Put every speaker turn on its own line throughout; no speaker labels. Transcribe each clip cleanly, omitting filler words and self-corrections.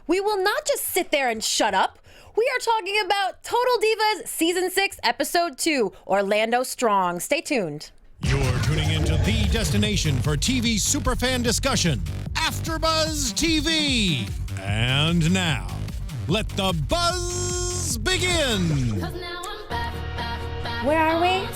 we will not just sit there and shut up. We are talking about Total Divas Season 6, Episode 2, Orlando Strong. Stay tuned.
You're tuning into the destination for TV superfan discussion, AFTERBUZZ TV. And now, let the buzz begin.
Where are we?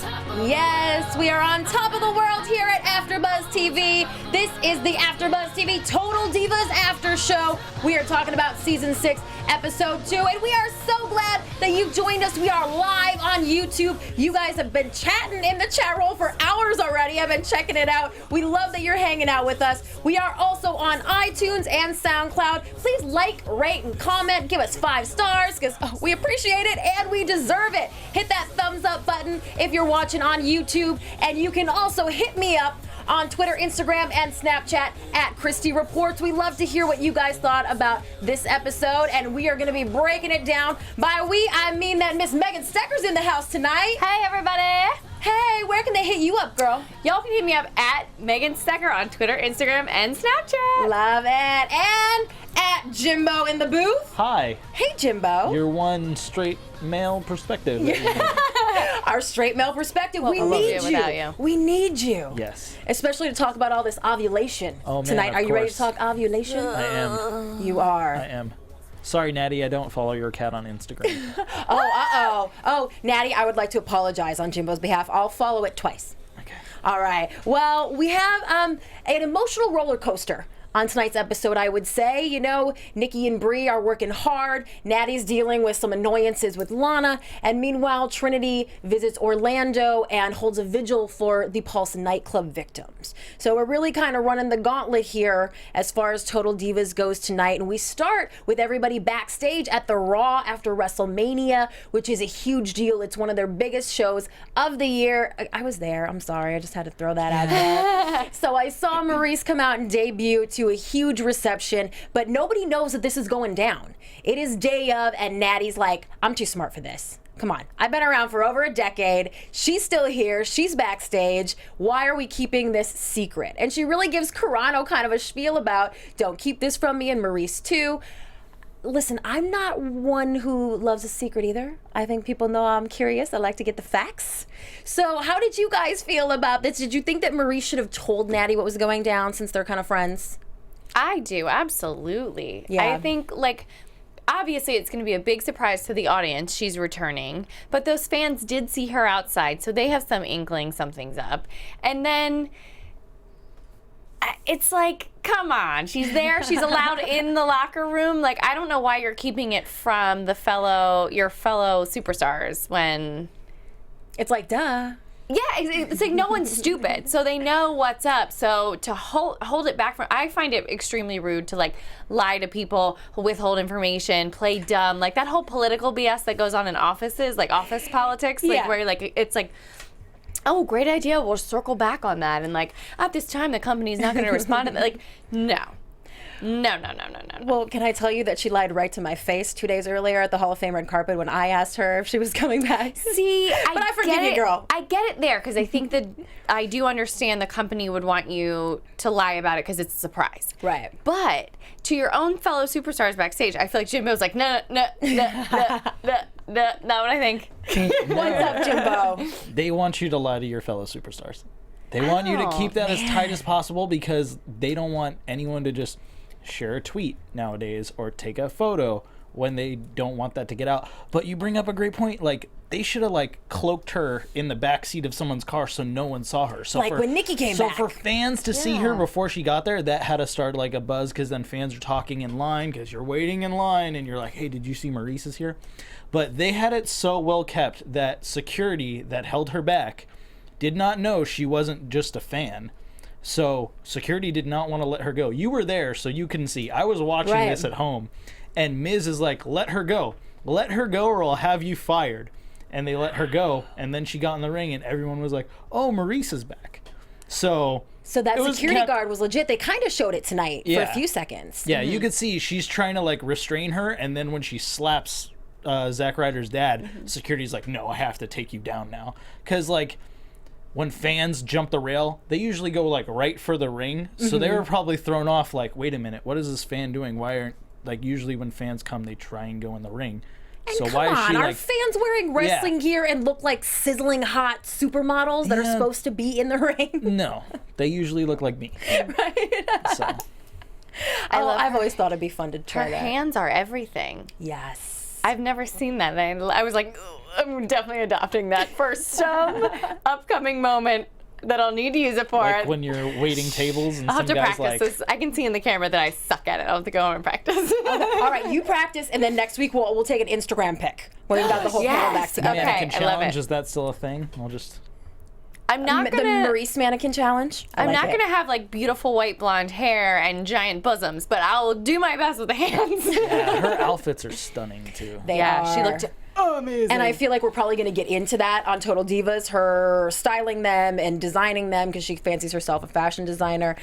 Yes, we are on top of the world here at AFTERBUZZ TV. This is the AFTERBUZZ TV Total Divas After Show. We are talking about Season 6, Episode 2, and we are so glad that you've joined us. We are live on YouTube. You guys have been chatting in the chat roll for hours already. I've been checking it out. We love that you're hanging out with us. We are also on iTunes and SoundCloud. Please like, rate, and comment. Give us 5 stars because we appreciate it and we deserve it. Hit that thumbs up button if you're watching on YouTube, and you can also hit me up on Twitter, Instagram, and Snapchat at Christy Reports. We love to hear what you guys thought about this episode, and we are going to be breaking it down. By we, I mean that Miss Megan Stecher's in the house tonight.
Hey, everybody.
Hey, where can they hit you up, girl?
Y'all can hit me up at Megan Stecher on Twitter, Instagram, and Snapchat.
Love it. And at Jimbo in the booth.
Hi.
Hey, Jimbo.
Your one straight male perspective.
Our straight male perspective.
Well,
we
I love
need
you without you.
We need you.
Yes.
Especially to talk about all this ovulation tonight.
Of
Are you ready to
course.
talk ovulation?
I am.
You are.
I am. Sorry, Nattie, I don't follow your cat on Instagram.
Oh, Nattie, I would like to apologize on Jimbo's behalf. I'll follow it twice.
Okay.
All right. Well, we have an emotional roller coaster on tonight's episode, I would say. You know, Nikki and Brie are working hard. Nattie's dealing with some annoyances with Lana. And meanwhile, Trinity visits Orlando and holds a vigil for the Pulse nightclub victims. So we're really kind of running the gauntlet here as far as Total Divas goes tonight. And we start with everybody backstage at the Raw after WrestleMania, which is a huge deal. It's one of their biggest shows of the year. I was there. I'm sorry. I just had to throw that out there. So I saw Maryse come out and debut to a huge reception, but nobody knows that this is going down. It is day of, and Nattie's like, I'm too smart for this. Come on. I've been around for over a decade. She's still here. She's backstage. Why are we keeping this secret? And she really gives Carano kind of a spiel about, don't keep this from me, and Maryse too. Listen, I'm not one who loves a secret either. I think people know I'm curious. I like to get the facts. So how did you guys feel about this? Did you think that Maryse should have told Nattie what was going down since they're kind of friends?
I do, absolutely.
Yeah.
I think, like, obviously it's going to be a big surprise to the audience. She's returning. But those fans did see her outside, so they have some inkling something's up. And then it's like, come on. She's there. She's allowed in the locker room. Like, I don't know why you're keeping it from your fellow superstars when...
It's like, duh.
Yeah, it's like no one's stupid, so they know what's up. So to hold it back from, I find it extremely rude to like lie to people, withhold information, play dumb, like that whole political BS that goes on in offices, like office politics, like where like it's like, oh, great idea, we'll circle back on that, and like at this time the company's not going to respond to that. Like, no. No.
Well, can I tell you that she lied right to my face 2 days earlier at the Hall of Fame red carpet when I asked her if she was coming back?
See,
but I forgive you, girl.
I get it there because I think that I do understand the company would want you to lie about it because it's a surprise.
Right.
But to your own fellow superstars backstage, I feel like Jimbo's like, no, not what I think.
What's up, Jimbo?
They want you to lie to your fellow superstars. They want you to keep that as tight as possible because they don't want anyone to just share a tweet nowadays or take a photo when they don't want that to get out. But you bring up a great point. Like, they should have like cloaked her in the backseat of someone's car so no one saw her. So
like when Nikki came back.
So for fans to see her before she got there, that had to start like a buzz because then fans are talking in line because you're waiting in line and you're like, hey, did you see Maryse is here? But they had it so well kept that security that held her back did not know she wasn't just a fan. So security did not want to let her go. You were there, so you couldn't see. I was watching this at home, and Miz is like, let her go. Let her go or I'll have you fired. And they let her go, and then she got in the ring, and everyone was like, oh, Maryse is back. So
that security guard was legit. They kind of showed it tonight for a few seconds.
Yeah, you could see she's trying to, like, restrain her, and then when she slaps Zack Ryder's dad, security's like, no, I have to take you down now. Because, like, when fans jump the rail, they usually go like right for the ring. So they were probably thrown off like, wait a minute, what is this fan doing? Why aren't like usually when fans come, they try and go in the ring.
And
so
come
why is
on,
she
are
like?
fans wearing wrestling gear and look like sizzling hot supermodels that are
Yeah.
supposed to be in the ring?
No, they usually look like me. So
I've always thought it'd be fun to
Her
try that.
hands are everything.
Yes.
I've never seen that. And I was like, "Ooh, I'm definitely adopting that for some upcoming moment that I'll need to use it for.
like when you're waiting tables and
I'll
some
have to
guys
practice
like,
this. I can see in the camera that I suck at it. I'll have to go home and practice.
All right, you practice, and then next week we'll take an Instagram pic when we've got the whole panel back
Yes,
together.
okay.
mannequin
I love
challenge,
it.
is that still a thing? I'll just
I'm not
The
gonna.
Maryse mannequin challenge.
I'm not gonna have like beautiful white blonde hair and giant bosoms, but I'll do my best with the hands.
yeah, her outfits are stunning too.
They
Yeah, she
are.
looked
amazing.
And I feel like we're probably going to get into that on Total Divas, her styling them and designing them because she fancies herself a fashion designer.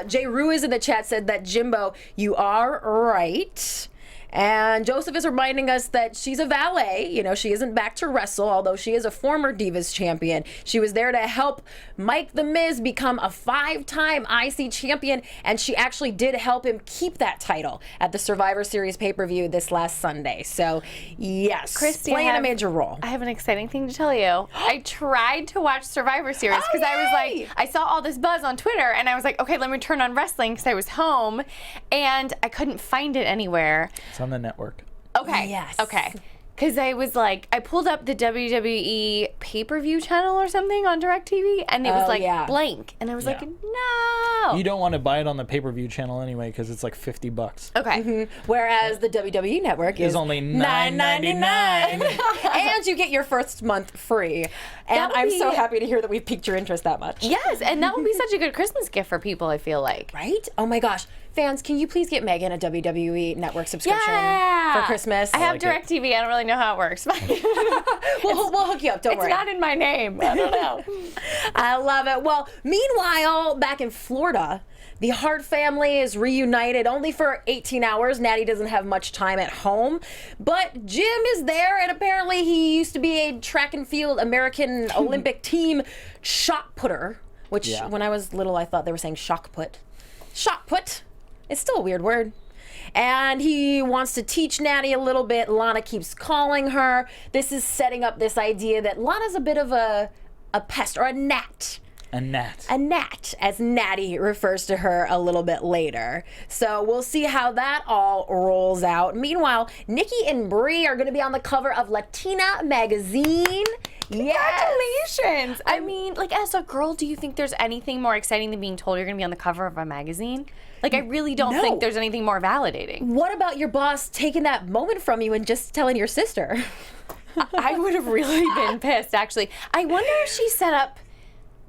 Jay Ruiz in the chat said that, Jimbo, you are right. And Joseph is reminding us that she's a valet. You know, she isn't back to wrestle, although she is a former Divas champion. She was there to help Mike the Miz become a 5-time IC champion, and she actually did help him keep that title at the Survivor Series pay-per-view this last Sunday. So, yes,
Christy,
playing
I
a
have-
major role.
I have an exciting thing to tell you. I tried to watch Survivor Series
Oh,
because I was
yay!
like, I saw all this buzz on Twitter and I was like, okay, let me turn on wrestling because I was home and I couldn't find it anywhere.
It's on the network.
Okay.
Yes.
Okay. Because I was like, I pulled up the WWE pay-per-view channel or something on DirecTV and it was
Oh,
like
yeah.
blank. And I was like,
Yeah.
no.
You don't want to buy it on the pay-per-view channel anyway because it's like $50.
Okay.
Whereas the WWE Network is
only
$9.99,
$9.99.
and you get your first month free. And
would
I'm so
be-
happy to hear that we've piqued your interest that much.
Yes, and that would be such a good Christmas gift for people, I feel like.
Right? Oh my gosh, fans, can you please get Megan a WWE Network subscription
Yeah.
for Christmas?
I have
like it.
DirecTV. I don't really know how it works.
We'll hook you up. Don't
It's
worry.
not in my name. I don't know.
I love it. Well, meanwhile, back in Florida, the Hart family is reunited only for 18 hours. Nattie doesn't have much time at home, but Jim is there, and apparently he used to be a track and field American Olympic team shot putter, which
Yeah.
when I was little, I thought they were saying shock put. Shot put. It's still a weird word. And he wants to teach Nattie a little bit. Lana keeps calling her. This is setting up this idea that Lana's a bit of a pest, or a gnat.
A gnat.
A gnat, as Nattie refers to her a little bit later. So we'll see how that all rolls out. Meanwhile, Nikki and Brie are going to be on the cover of Latina magazine. Yes.
Congratulations. I mean, like, as a girl, do you think there's anything more exciting than being told you're going to be on the cover of a magazine? Like, I really don't
No.
think there's anything more validating.
What about your boss taking that moment from you and just telling your sister?
I would have really been pissed, actually. I wonder if she set up.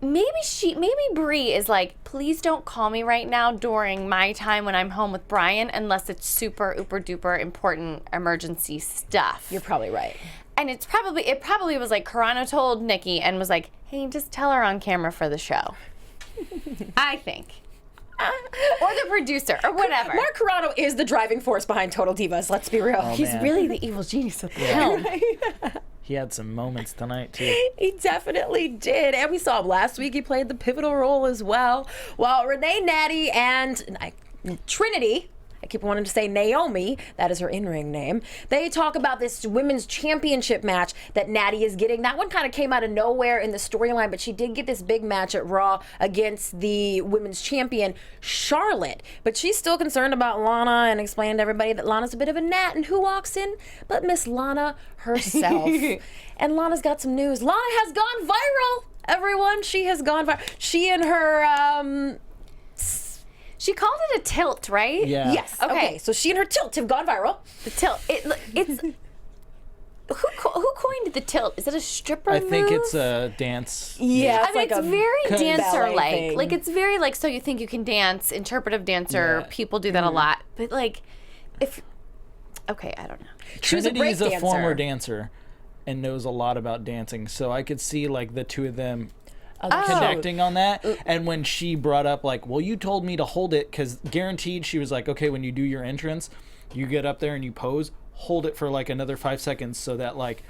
Maybe Brie is like, please don't call me right now during my time when I'm home with Brian unless it's super, ooper duper important emergency stuff.
You're probably right.
And it probably was like Carano told Nikki and was like, hey, just tell her on camera for the show. I think. Or the producer, or whatever.
Mark Carano is the driving force behind Total Divas, let's be real.
He's
man.
really the evil genius at the helm.
He had some moments tonight too.
He definitely did. And we saw him last week. He played the pivotal role as well. While Renee, Nattie, and Trinity, I keep wanting to say Naomi, that is her in-ring name, they talk about this women's championship match that Nattie is getting. That one kind of came out of nowhere in the storyline, but she did get this big match at Raw against the women's champion, Charlotte. But she's still concerned about Lana and explaining to everybody that Lana's a bit of a gnat, and who walks in but Miss Lana herself. And Lana's got some news. Lana has gone viral, everyone. She has gone viral. She and her...
She called it a tilt, right?
Yeah.
Yes.
Okay.
Okay. So she and her tilt have gone viral.
The tilt. It's who coined the tilt? Is it a stripper
I think
move?
it's a dance.
Yeah.
I mean, it's very
ballet
dancer-like.
thing.
Like, it's very like, so you think you can dance, interpretive dancer.
Yeah.
People do that a lot. But like, okay, I don't know.
She was a
Trinity is a
break
former
dancer.
dancer and knows a lot about dancing, so I could see like the two of them
Oh.
connecting on that. And when she brought up like, well, you told me to hold it, because guaranteed she was like, okay, when you do your entrance, you get up there and you pose, hold it for like another 5 seconds so that like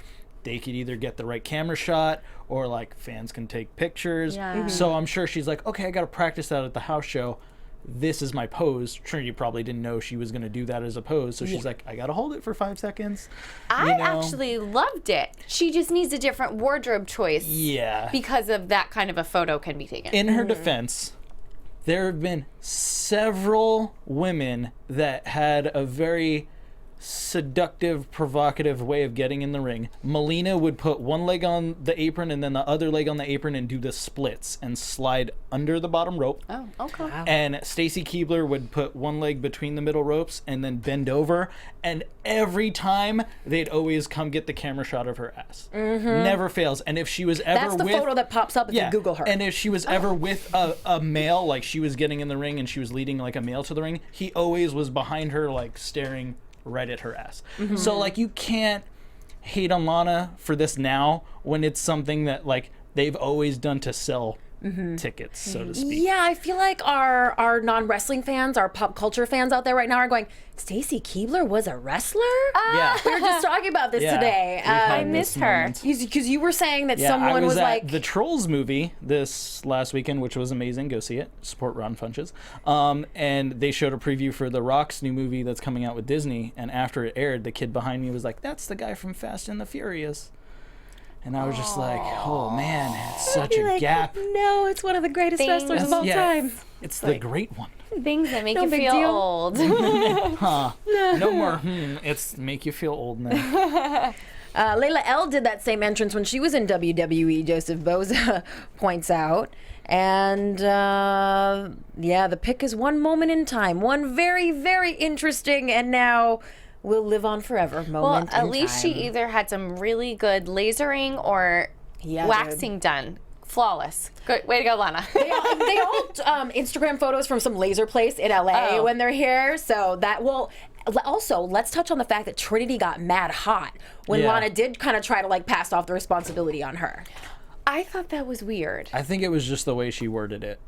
they could either get the right camera shot or like fans can take pictures.
Yeah. Mhm.
So I'm sure she's like, okay, I got to practice that at the house show. this is my pose. Trinity probably didn't know she was going to do that as a pose, so she's like, I got to hold it for 5 seconds.
I actually loved it. She just needs a different wardrobe choice.
Yeah.
Because of that kind of a photo can be taken.
In her defense, there have been several women that had a very seductive, provocative way of getting in the ring. Melina would put one leg on the apron and then the other leg on the apron and do the splits and slide under the bottom rope.
Oh, okay. Wow.
And Stacy Keibler would put one leg between the middle ropes and then bend over. And every time, they'd always come get the camera shot of her ass. Never fails. And if she was ever
That's the photo that pops up if you Google her.
And if she was ever with a male, like she was getting in the ring and she was leading like a male to the ring, he always was behind her, like staring right at her ass. So like you can't hate on Lana for this now when it's something that like they've always done to sell tickets, so to speak.
Yeah, I feel like our non-wrestling fans, our pop culture fans out there right now are going, Stacy Keibler was a wrestler?
Yeah.
We were just talking about this today.
We've had
I
this
miss her.
moment.
Because you were saying that
Yeah,
someone
I was at
like...
the Trolls movie this last weekend, which was amazing. Go see it. Support Ron Funches. And they showed a preview for The Rock's new movie that's coming out with Disney. And after it aired, the kid behind me was like, "That's the guy from Fast and the Furious." And I was just like, "Oh man, it's such a gap."
No, it's one of the greatest wrestlers of all time.
It's the great one.
Things that make
No
you
big
feel
deal.
old.
No more. It's make you feel old now.
Layla L did that same entrance when she was in WWE, Joseph Boza points out. And yeah, the pick is one moment in time. One very, very interesting and now will live on forever moment
Well, at
in
least
time.
she either had some really good lasering or
Yeah,
waxing done. Flawless. Good way to go, Lana.
They all Instagram photos from some laser place in LA when they're here. So that will also, let's touch on the fact that Trinity got mad hot when
Yeah.
Lana did kind of try to like pass off the responsibility on her.
I thought that was weird.
I think it was just the way she worded it.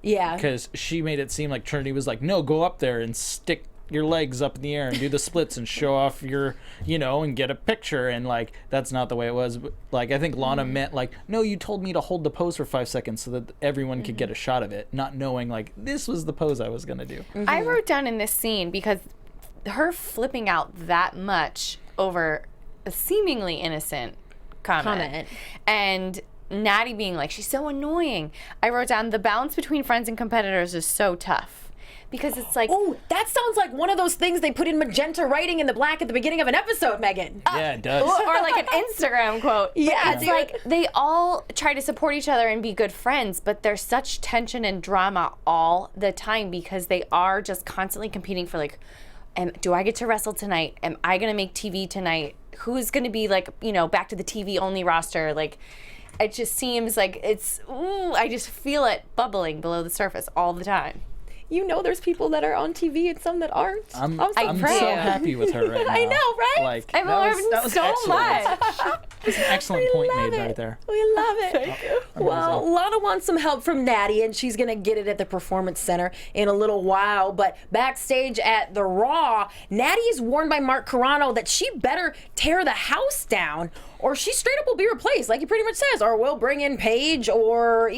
Yeah.
Because she made it seem like Trinity was like, "No, go up there and stick your legs up in the air and do the splits and show off your, and get a picture." And like, that's not the way it was. But, like, I think Lana meant like, "No, you told me to hold the pose for 5 seconds so that everyone could get a shot of it," not knowing like this was the pose I was going to do.
I wrote down in this scene because her flipping out that much over a seemingly innocent comment. And Nattie being like, she's so annoying. I wrote down the balance between friends and competitors is so tough. Because it's like...
Oh, that sounds like one of those things they put in magenta writing in the black at the beginning of an episode, Megan.
Yeah, it does.
Or like an Instagram quote.
Yeah,
It's like they all try to support each other and be good friends, but there's such tension and drama all the time because they are just constantly competing for like, do I get to wrestle tonight? Am I going to make TV tonight? Who's going to be like, back to the TV only roster? Like, it just seems like I just feel it bubbling below the surface all the time.
There's people that are on TV and some that aren't.
I'm
pray.
so happy with her right now.
I know, right?
Like,
I've learned so
excellent.
much.
It's an excellent point made right there.
We love it. Thank you. Well, Lana wants some help from Nattie, and she's going to get it at the Performance Center in a little while. But backstage at the Raw, Nattie is warned by Mark Carrano that she better tear the house down, or she straight up will be replaced, like he pretty much says, or we'll bring in Paige, or,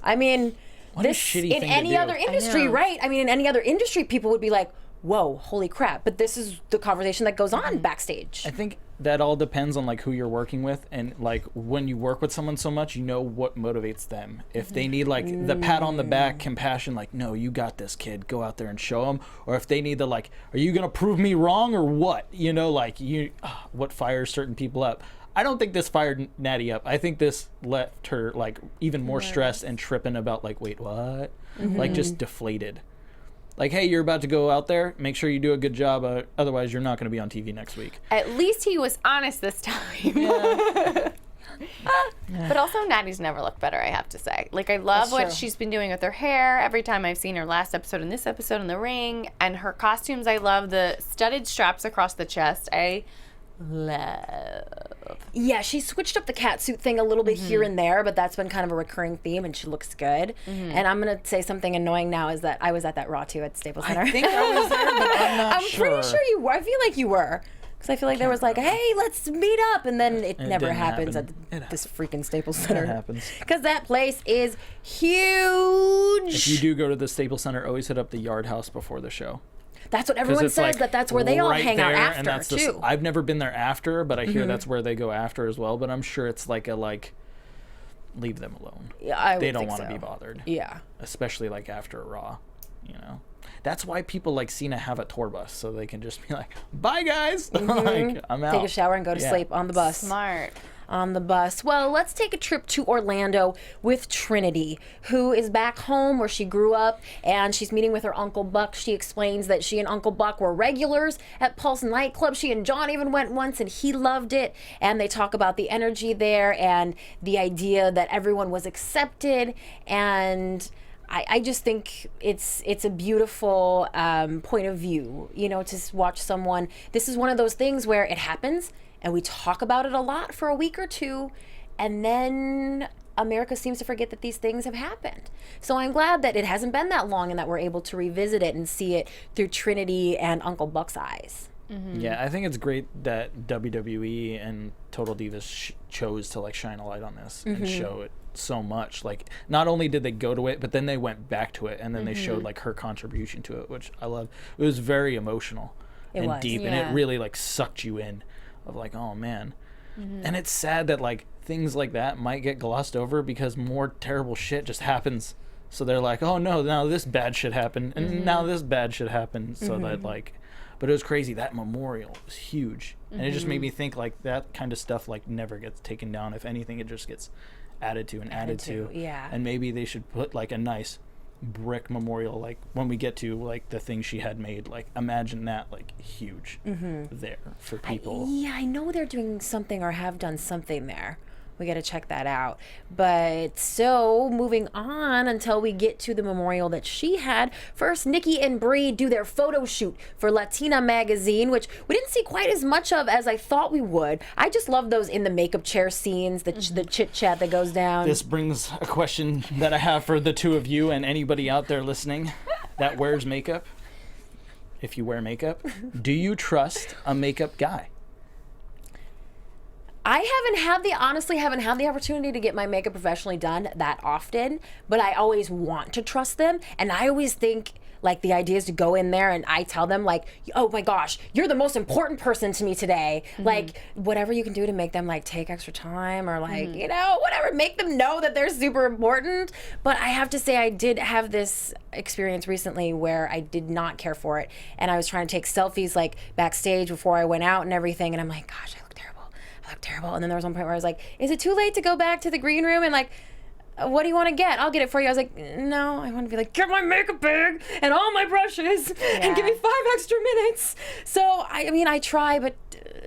I mean...
What a shitty
in
thing
any
to do.
other industry, right? I mean, in any other industry, people would be like, whoa, holy crap. But this is the conversation that goes on backstage.
I think that all depends on like who you're working with, and like when you work with someone so much, what motivates them. If they need like the pat on the back, compassion, like, "No, you got this, kid, go out there and show them," or if they need the like, "Are you gonna prove me wrong or what?" What fires certain people up. I don't think this fired Nattie up. I think this left her like even more stressed and tripping about like, wait, what? Like just deflated. Like, hey, you're about to go out there. Make sure you do a good job. Otherwise, you're not going to be on TV next week.
At least he was honest this time. But also, Nattie's never looked better, I have to say. Like, I love what she's been doing with her hair. Every time I've seen her last episode and this episode in the ring. And her costumes, I love the studded straps across the chest. I love.
Yeah, she switched up the catsuit thing a little bit here and there, but that's been kind of a recurring theme, and she looks good. And I'm going to say something annoying now is that I was at that Raw, too, at Staples Center.
I think I was there, but I'm not
I'm
sure.
pretty sure you were. I feel like you were. Because I feel like there was like, hey, let's meet up, and then it never
didn't
happens
happen.
at this freaking Staples Center.
It happens.
Because that place is huge.
If you do go to the Staples Center, always hit up the Yard House before the show.
That's what
'Cause
everyone
it's,
says,
like,
that's where they all
right
hang out
there,
after,
and that's
too.
I've never been there after, but I hear that's where they go after as well. But I'm sure it's like leave them alone.
Yeah, I
They
would
don't
think
want to
so.
be bothered.
Yeah.
Especially like after a Raw, you know. That's why people like Cena have a tour bus, so they can just be like, "Bye guys, like I'm out."
Take a shower and go to sleep on the bus.
Smart.
On the bus. Well, let's take a trip to Orlando with Trinity, who is back home where she grew up, and she's meeting with her Uncle Buck. She explains that she and Uncle Buck were regulars at Pulse nightclub. She and John even went once, and he loved it. And they talk about the energy there and the idea that everyone was accepted. And I just think it's a beautiful point of view, you know, to watch someone. This is one of those things where it happens and we talk about it a lot for a week or two, and then America seems to forget that these things have happened. So I'm glad that it hasn't been that long and that we're able to revisit it and see it through Trinity and Uncle Buck's eyes.
Yeah, I think it's great that WWE and Total Divas chose to like shine a light on this and show it so much. Like, not only did they go to it, but then they went back to it, and then they showed like her contribution to it, which I love. It was very emotional and
was.
deep, and
Yeah.
it really like sucked you in of like, oh man. And it's sad that like things like that might get glossed over because more terrible shit just happens. So they're like, oh no, now this bad shit happened, and now this bad shit happened. So that like, but it was crazy. That memorial was huge, and it just made me think like that kind of stuff like never gets taken down. If anything, it just gets added to and added to.
Yeah.
And maybe they should put like a nice brick memorial, like when we get to like the thing she had made, like imagine that like huge there for people.
Yeah, I know they're doing something or have done something there. We got to check that out. But so moving on until we get to the memorial that she had. First, Nikki and Brie do their photo shoot for Latina magazine, which we didn't see quite as much of as I thought we would. I just love those in the makeup chair scenes, the chit chat that goes down.
This brings a question that I have for the two of you and anybody out there listening that wears makeup. If you wear makeup, do you trust a makeup guy?
I honestly haven't had the opportunity to get my makeup professionally done that often, but I always want to trust them. And I always think like the idea is to go in there and I tell them like, oh my gosh, you're the most important person to me today. Like whatever you can do to make them like take extra time or like, you know, whatever, make them know that they're super important. But I have to say I did have this experience recently where I did not care for it. And I was trying to take selfies like backstage before I went out and everything. And I'm like, gosh, I look terrible. And then there was one point where I was like, is it too late to go back to the green room and like, what do you want to get? I'll get it for you. I was like, no, I want to be like, get my makeup bag and all my brushes and give me 5 extra minutes. So, I mean, I try, but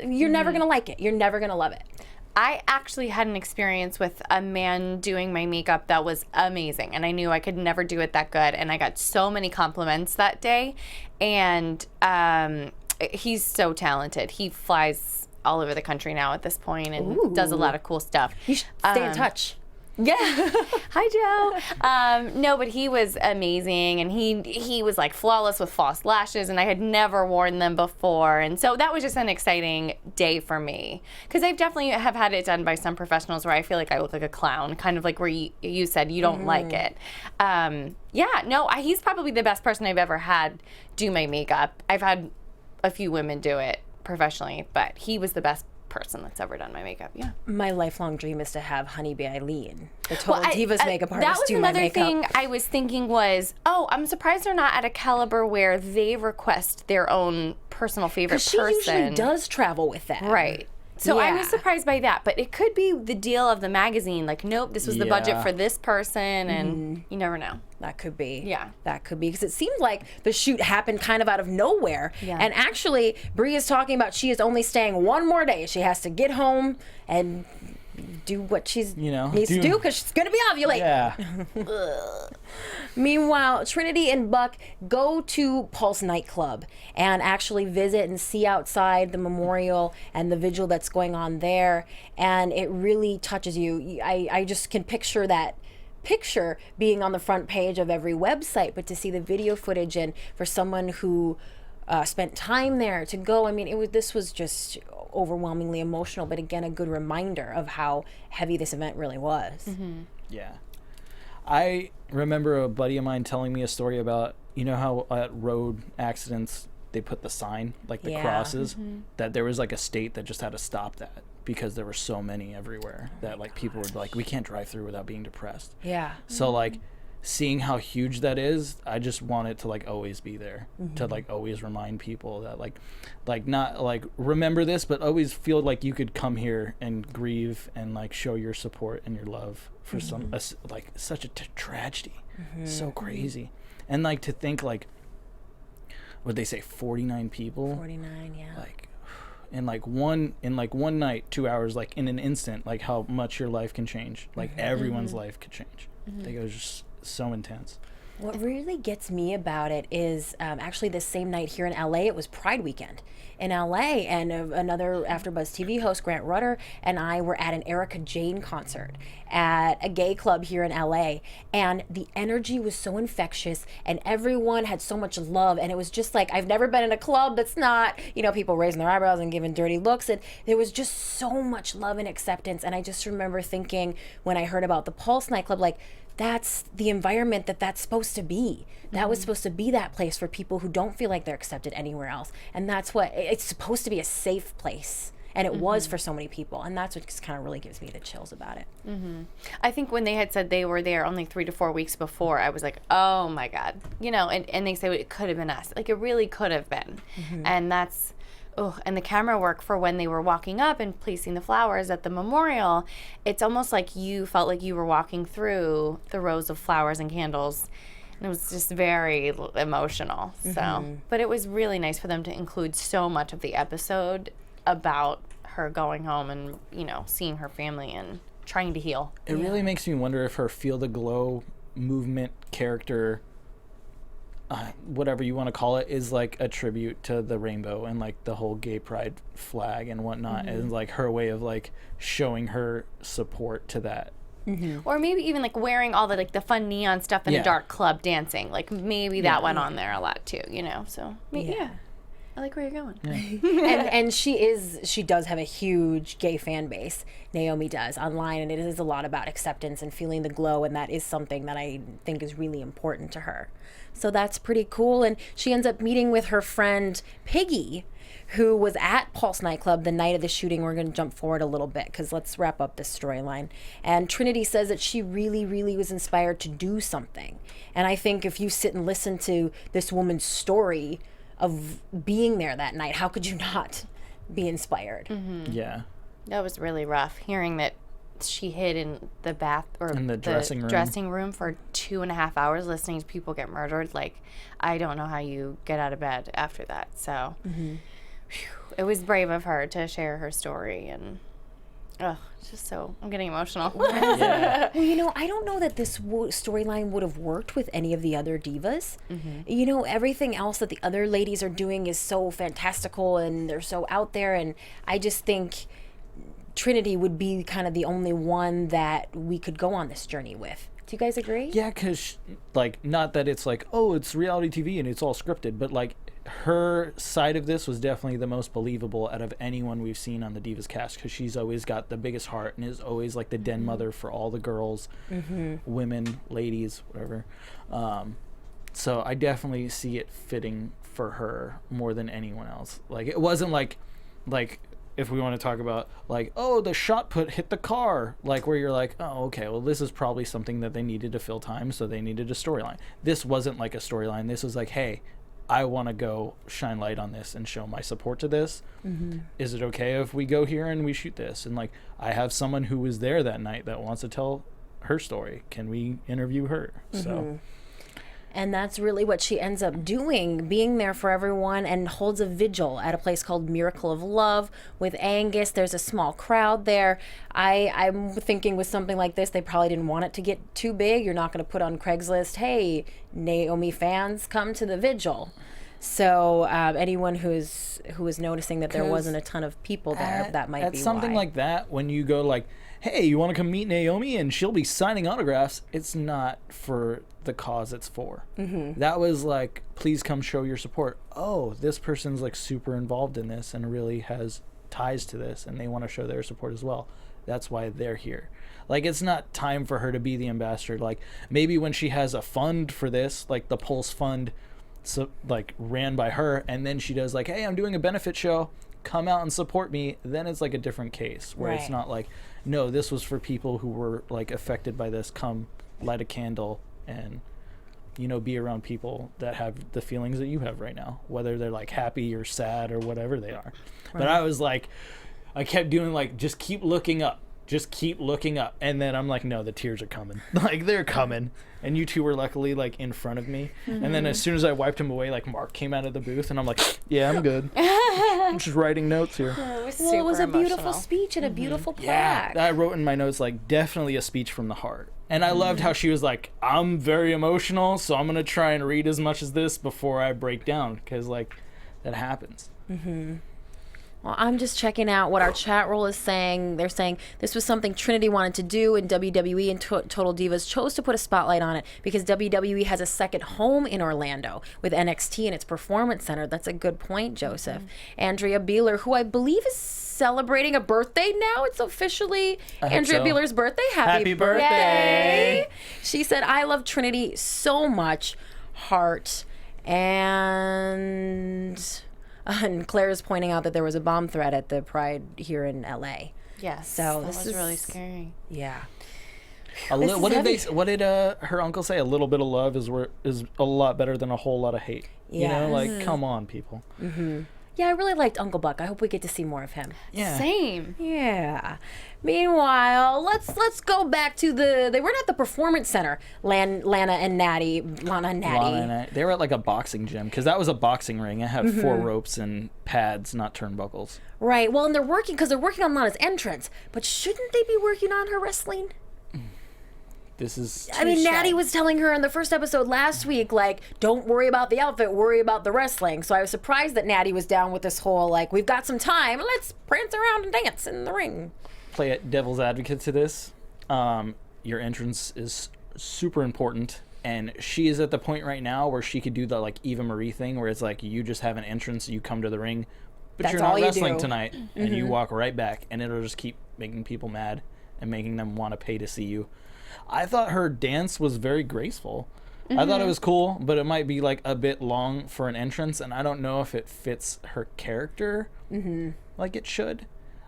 you're never going to like it. You're never going to love it.
I actually had an experience with a man doing my makeup that was amazing, and I knew I could never do it that good, and I got so many compliments that day, and he's so talented. He flies all over the country now at this point and does a lot of cool stuff.
You should stay in touch.
Yeah. Hi, Joe. No, but he was amazing, and he was like flawless with false lashes, and I had never worn them before, and so that was just an exciting day for me because I definitely have had it done by some professionals where I feel like I look like a clown, kind of like where you said you don't like it. He's probably the best person I've ever had do my makeup. I've had a few women do it professionally, but he was the best person that's ever done my makeup. Yeah.
My lifelong dream is to have Honeybee Eileen, the Total Divas makeup artist, do my makeup.
That was another thing I was thinking was, I'm surprised they're not at a caliber where they request their own personal favorite person.
She usually does travel with them.
Right. So I was
Yeah.
surprised by that, but it could be the deal of the magazine. Like, nope, this was the budget
Yeah.
for this person, and you never know.
That could be.
Yeah.
That could be. Because it seemed like the shoot happened kind of out of nowhere.
Yeah.
And actually, Brie is talking about she is only staying one more day. She has to get home and do what she's needs to do because she's going to be ovulating.
Yeah.
Meanwhile, Trinity and Buck go to Pulse nightclub and actually visit and see outside the memorial and the vigil that's going on there. And it really touches you. I just can picture that picture being on the front page of every website, but to see the video footage and for someone who spent time there to go. I mean, this was just overwhelmingly emotional, but again, a good reminder of how heavy this event really was.
Yeah. I remember a buddy of mine telling me a story about, you know how at road accidents they put the sign, like the crosses, that there was like a state that just had to stop that because there were so many everywhere that like people were like, we can't drive through without being depressed.
Yeah.
So like seeing how huge that is, I just want it to like always be there, to like always remind people that like not like remember this, but always feel like you could come here and grieve and like show your support and your love for some like such a tragedy. So crazy. And like to think like, what'd they say, 49 people?
49, yeah.
Like in one night, 2 hours, like in an instant, like how much your life can change. Like everyone's life could change. I think it was just so intense.
What really gets me about it is actually this same night here in LA, it was Pride weekend in LA, and another AfterBuzz TV host, Grant Rutter, and I were at an Erica Jane concert at a gay club here in LA, and the energy was so infectious and everyone had so much love, and it was just like, I've never been in a club that's not, you know, people raising their eyebrows and giving dirty looks, and there was just so much love and acceptance. And I just remember thinking when I heard about the Pulse nightclub, like, that's the environment that's supposed to be. That was supposed to be that place for people who don't feel like they're accepted anywhere else. And that's what, it's supposed to be a safe place. And it was for so many people. And that's what just kind of really gives me the chills about it.
I think when they had said they were there only 3 to 4 weeks before, I was like, oh my God. You know, and they say it could have been us. Like, it really could have been. And that's, and the camera work for when they were walking up and placing the flowers at the memorial, it's almost like you felt like you were walking through the rows of flowers and candles. And it was just very emotional. So, but it was really nice for them to include so much of the episode about her going home and, you know, seeing her family and trying to heal.
It really makes me wonder if her Feel the Glow movement character, whatever you want to call it, is like a tribute to the rainbow and like the whole gay pride flag and whatnot, and like her way of like showing her support to that.
Or maybe even like wearing all the like the fun neon stuff in a dark club dancing. Like maybe that went on there a lot too, you know. So yeah. I like where you're going.
and she does have a huge gay fan base. Naomi does online, and it is a lot about acceptance and feeling the glow, and that is something that I think is really important to her. So that's pretty cool. And she ends up meeting with her friend Piggy, who was at Pulse nightclub the night of the shooting. We're going to jump forward a little bit because let's wrap up this storyline. And Trinity says that she really, really was inspired to do something. And I think if you sit and listen to this woman's story of being there that night, how could you not be inspired?
Yeah.
That was really rough, hearing that she hid in the bath or
in the dressing room
for 2.5 hours listening to people get murdered. Like, I don't know how you get out of bed after that. So it was brave of her to share her story, and it's just so, I'm getting emotional.
Well, you know, I don't know that this storyline would have worked with any of the other divas. You know, everything else that the other ladies are doing is so fantastical and they're so out there, and I just think Trinity would be kind of the only one that we could go on this journey with. Do you guys agree?
Yeah, because like, not that it's like, oh, it's reality TV and it's all scripted, but like her side of this was definitely the most believable out of anyone we've seen on the Divas cast, because she's always got the biggest heart and is always like the den mother for all the girls, women, ladies, whatever. So I definitely see it fitting for her more than anyone else. Like, it wasn't like if we want to talk about like, oh, the shot put hit the car, like where you're like, oh, okay, well, this is probably something that they needed to fill time, so they needed a storyline. This wasn't like a storyline. This was like, hey, I want to go shine light on this and show my support to this. Is it okay if we go here and we shoot this? And like, I have someone who was there that night that wants to tell her story. Can we interview her? So.
And that's really what she ends up doing, being there for everyone, and holds a vigil at a place called Miracle of Love with Angus. There's a small crowd there. I'm thinking with something like this, they probably didn't want it to get too big. You're not going to put on Craigslist, hey, Naomi fans, come to the vigil. So anyone who is noticing that there wasn't a ton of people there, that might be
at something
why.
like that, when you go like, hey, you want to come meet Naomi and she'll be signing autographs, it's not for the cause it's for. That was like, please come show your support. Oh, this person's like super involved in this and really has ties to this and they want to show their support as well. That's why they're here. Like, it's not time for her to be the ambassador. Like, maybe when she has a fund for this, like the Pulse Fund, so like ran by her, and then she does like, hey, I'm doing a benefit show, come out and support me, then it's like a different case where it's not like, no, this was for people who were like affected by this, come light a candle and, you know, be around people that have the feelings that you have right now, whether they're like happy or sad or whatever they are. But I was like, I kept doing like, just keep looking up, and then I'm like, no, the tears are coming. Like, they're coming. And you two were luckily like in front of me. And then as soon as I wiped him away, like Mark came out of the booth and I'm like, yeah, I'm good. I'm just writing notes here.
Well, it was a beautiful speech and a beautiful plaque.
I wrote in my notes like, definitely a speech from the heart. And I loved how she was like, I'm very emotional, so I'm gonna try and read as much as this before I break down, because like that happens.
Well, I'm just checking out what our chat roll is saying. They're saying this was something Trinity wanted to do, and WWE and Total Divas chose to put a spotlight on it because WWE has a second home in Orlando with NXT and its Performance Center. That's a good point, Joseph. Andrea Beeler, who I believe is celebrating a birthday now. It's officially Andrea Beeler's birthday. Happy birthday. She said, I love Trinity so much. Heart. And Claire is pointing out that there was a bomb threat at the Pride here in LA.
Yes.
So
that
this
was
is
really scary.
Yeah.
What did her uncle say? A little bit of love is a lot better than a whole lot of hate. You know, like, come on, people.
Yeah, I really liked Uncle Buck. I hope we get to see more of him.
Yeah.
Same.
Yeah. Meanwhile, let's go back to they weren't at the Performance Center. Lana and Nattie.
They were at like a boxing gym, because that was a boxing ring. It had 4 ropes and pads, not turnbuckles.
Right. Well, and they're working on Lana's entrance. But shouldn't they be working on her wrestling?
This is.
I mean, Nattie was telling her in the first episode last week, like, don't worry about the outfit, worry about the wrestling. So I was surprised that Nattie was down with this whole, like, we've got some time, let's prance around and dance in the ring.
Play at devil's advocate to this. Your entrance is super important, and she is at the point right now where she could do the like Eva Marie thing, where it's like, you just have an entrance, you come to the ring, but
That's
you're not
all you
wrestling
do.
tonight, and you walk right back, and it'll just keep making people mad and making them want to pay to see you. I thought her dance was very graceful. I thought it was cool, but it might be like a bit long for an entrance, and I don't know if it fits her character like it should.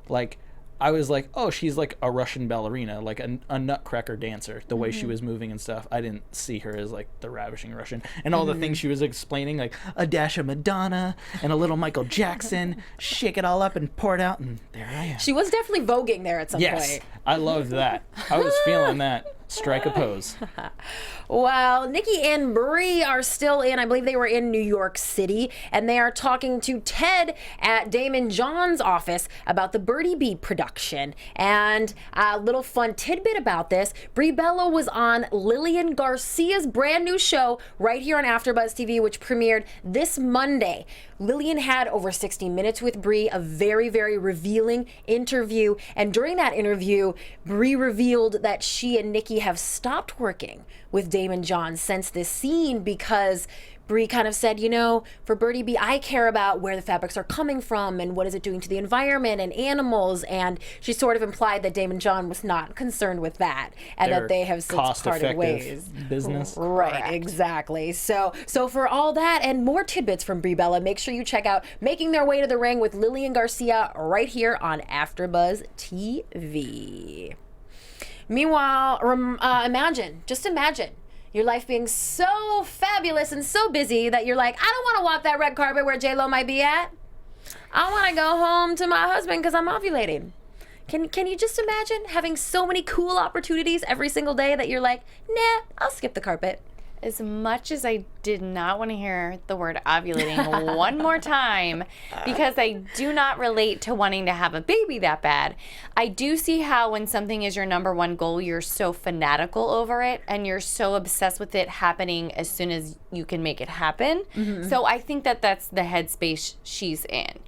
Like, I was like, oh, she's like a Russian ballerina, like a nutcracker dancer, the way she was moving and stuff. I didn't see her as like the ravishing Russian. And all the things she was explaining, like a dash of Madonna and a little Michael Jackson, shake it all up and pour it out, and there I am.
She was definitely voguing there at some point.
I loved that. I was feeling that. Strike a pose.
Well, Nikki and Brie are still in, I believe they were in New York City, and they are talking to Ted at Damon John's office about the Birdie Bee production. And a little fun tidbit about this, Brie Bella was on Lillian Garcia's brand new show right here on AfterBuzz TV, which premiered this Monday. Lillian had over 60 minutes with Brie, a very, very revealing interview. And during that interview, Brie revealed that she and Nikki have stopped working with Damon John since this scene because Brie kind of said, you know, for Birdie Bee, I care about where the fabrics are coming from and what is it doing to the environment and animals. And she sort of implied that Damon John was not concerned with that and that they have since parted ways.
Business.
Right,
Correct.
exactly. So for all that and more tidbits from Brie Bella, make sure you check out Making Their Way to the Ring with Lillian Garcia right here on AfterBuzz TV. Meanwhile, just imagine your life being so fabulous and so busy that you're like, I don't want to walk that red carpet where J-Lo might be at. I want to go home to my husband because I'm ovulating. Can you just imagine having so many cool opportunities every single day that you're like, nah, I'll skip the carpet.
As much as I did not want to hear the word ovulating one more time, because I do not relate to wanting to have a baby that bad, I do see how when something is your number one goal, you're so fanatical over it and you're so obsessed with it happening as soon as you can make it happen. So I think that that's the headspace she's in.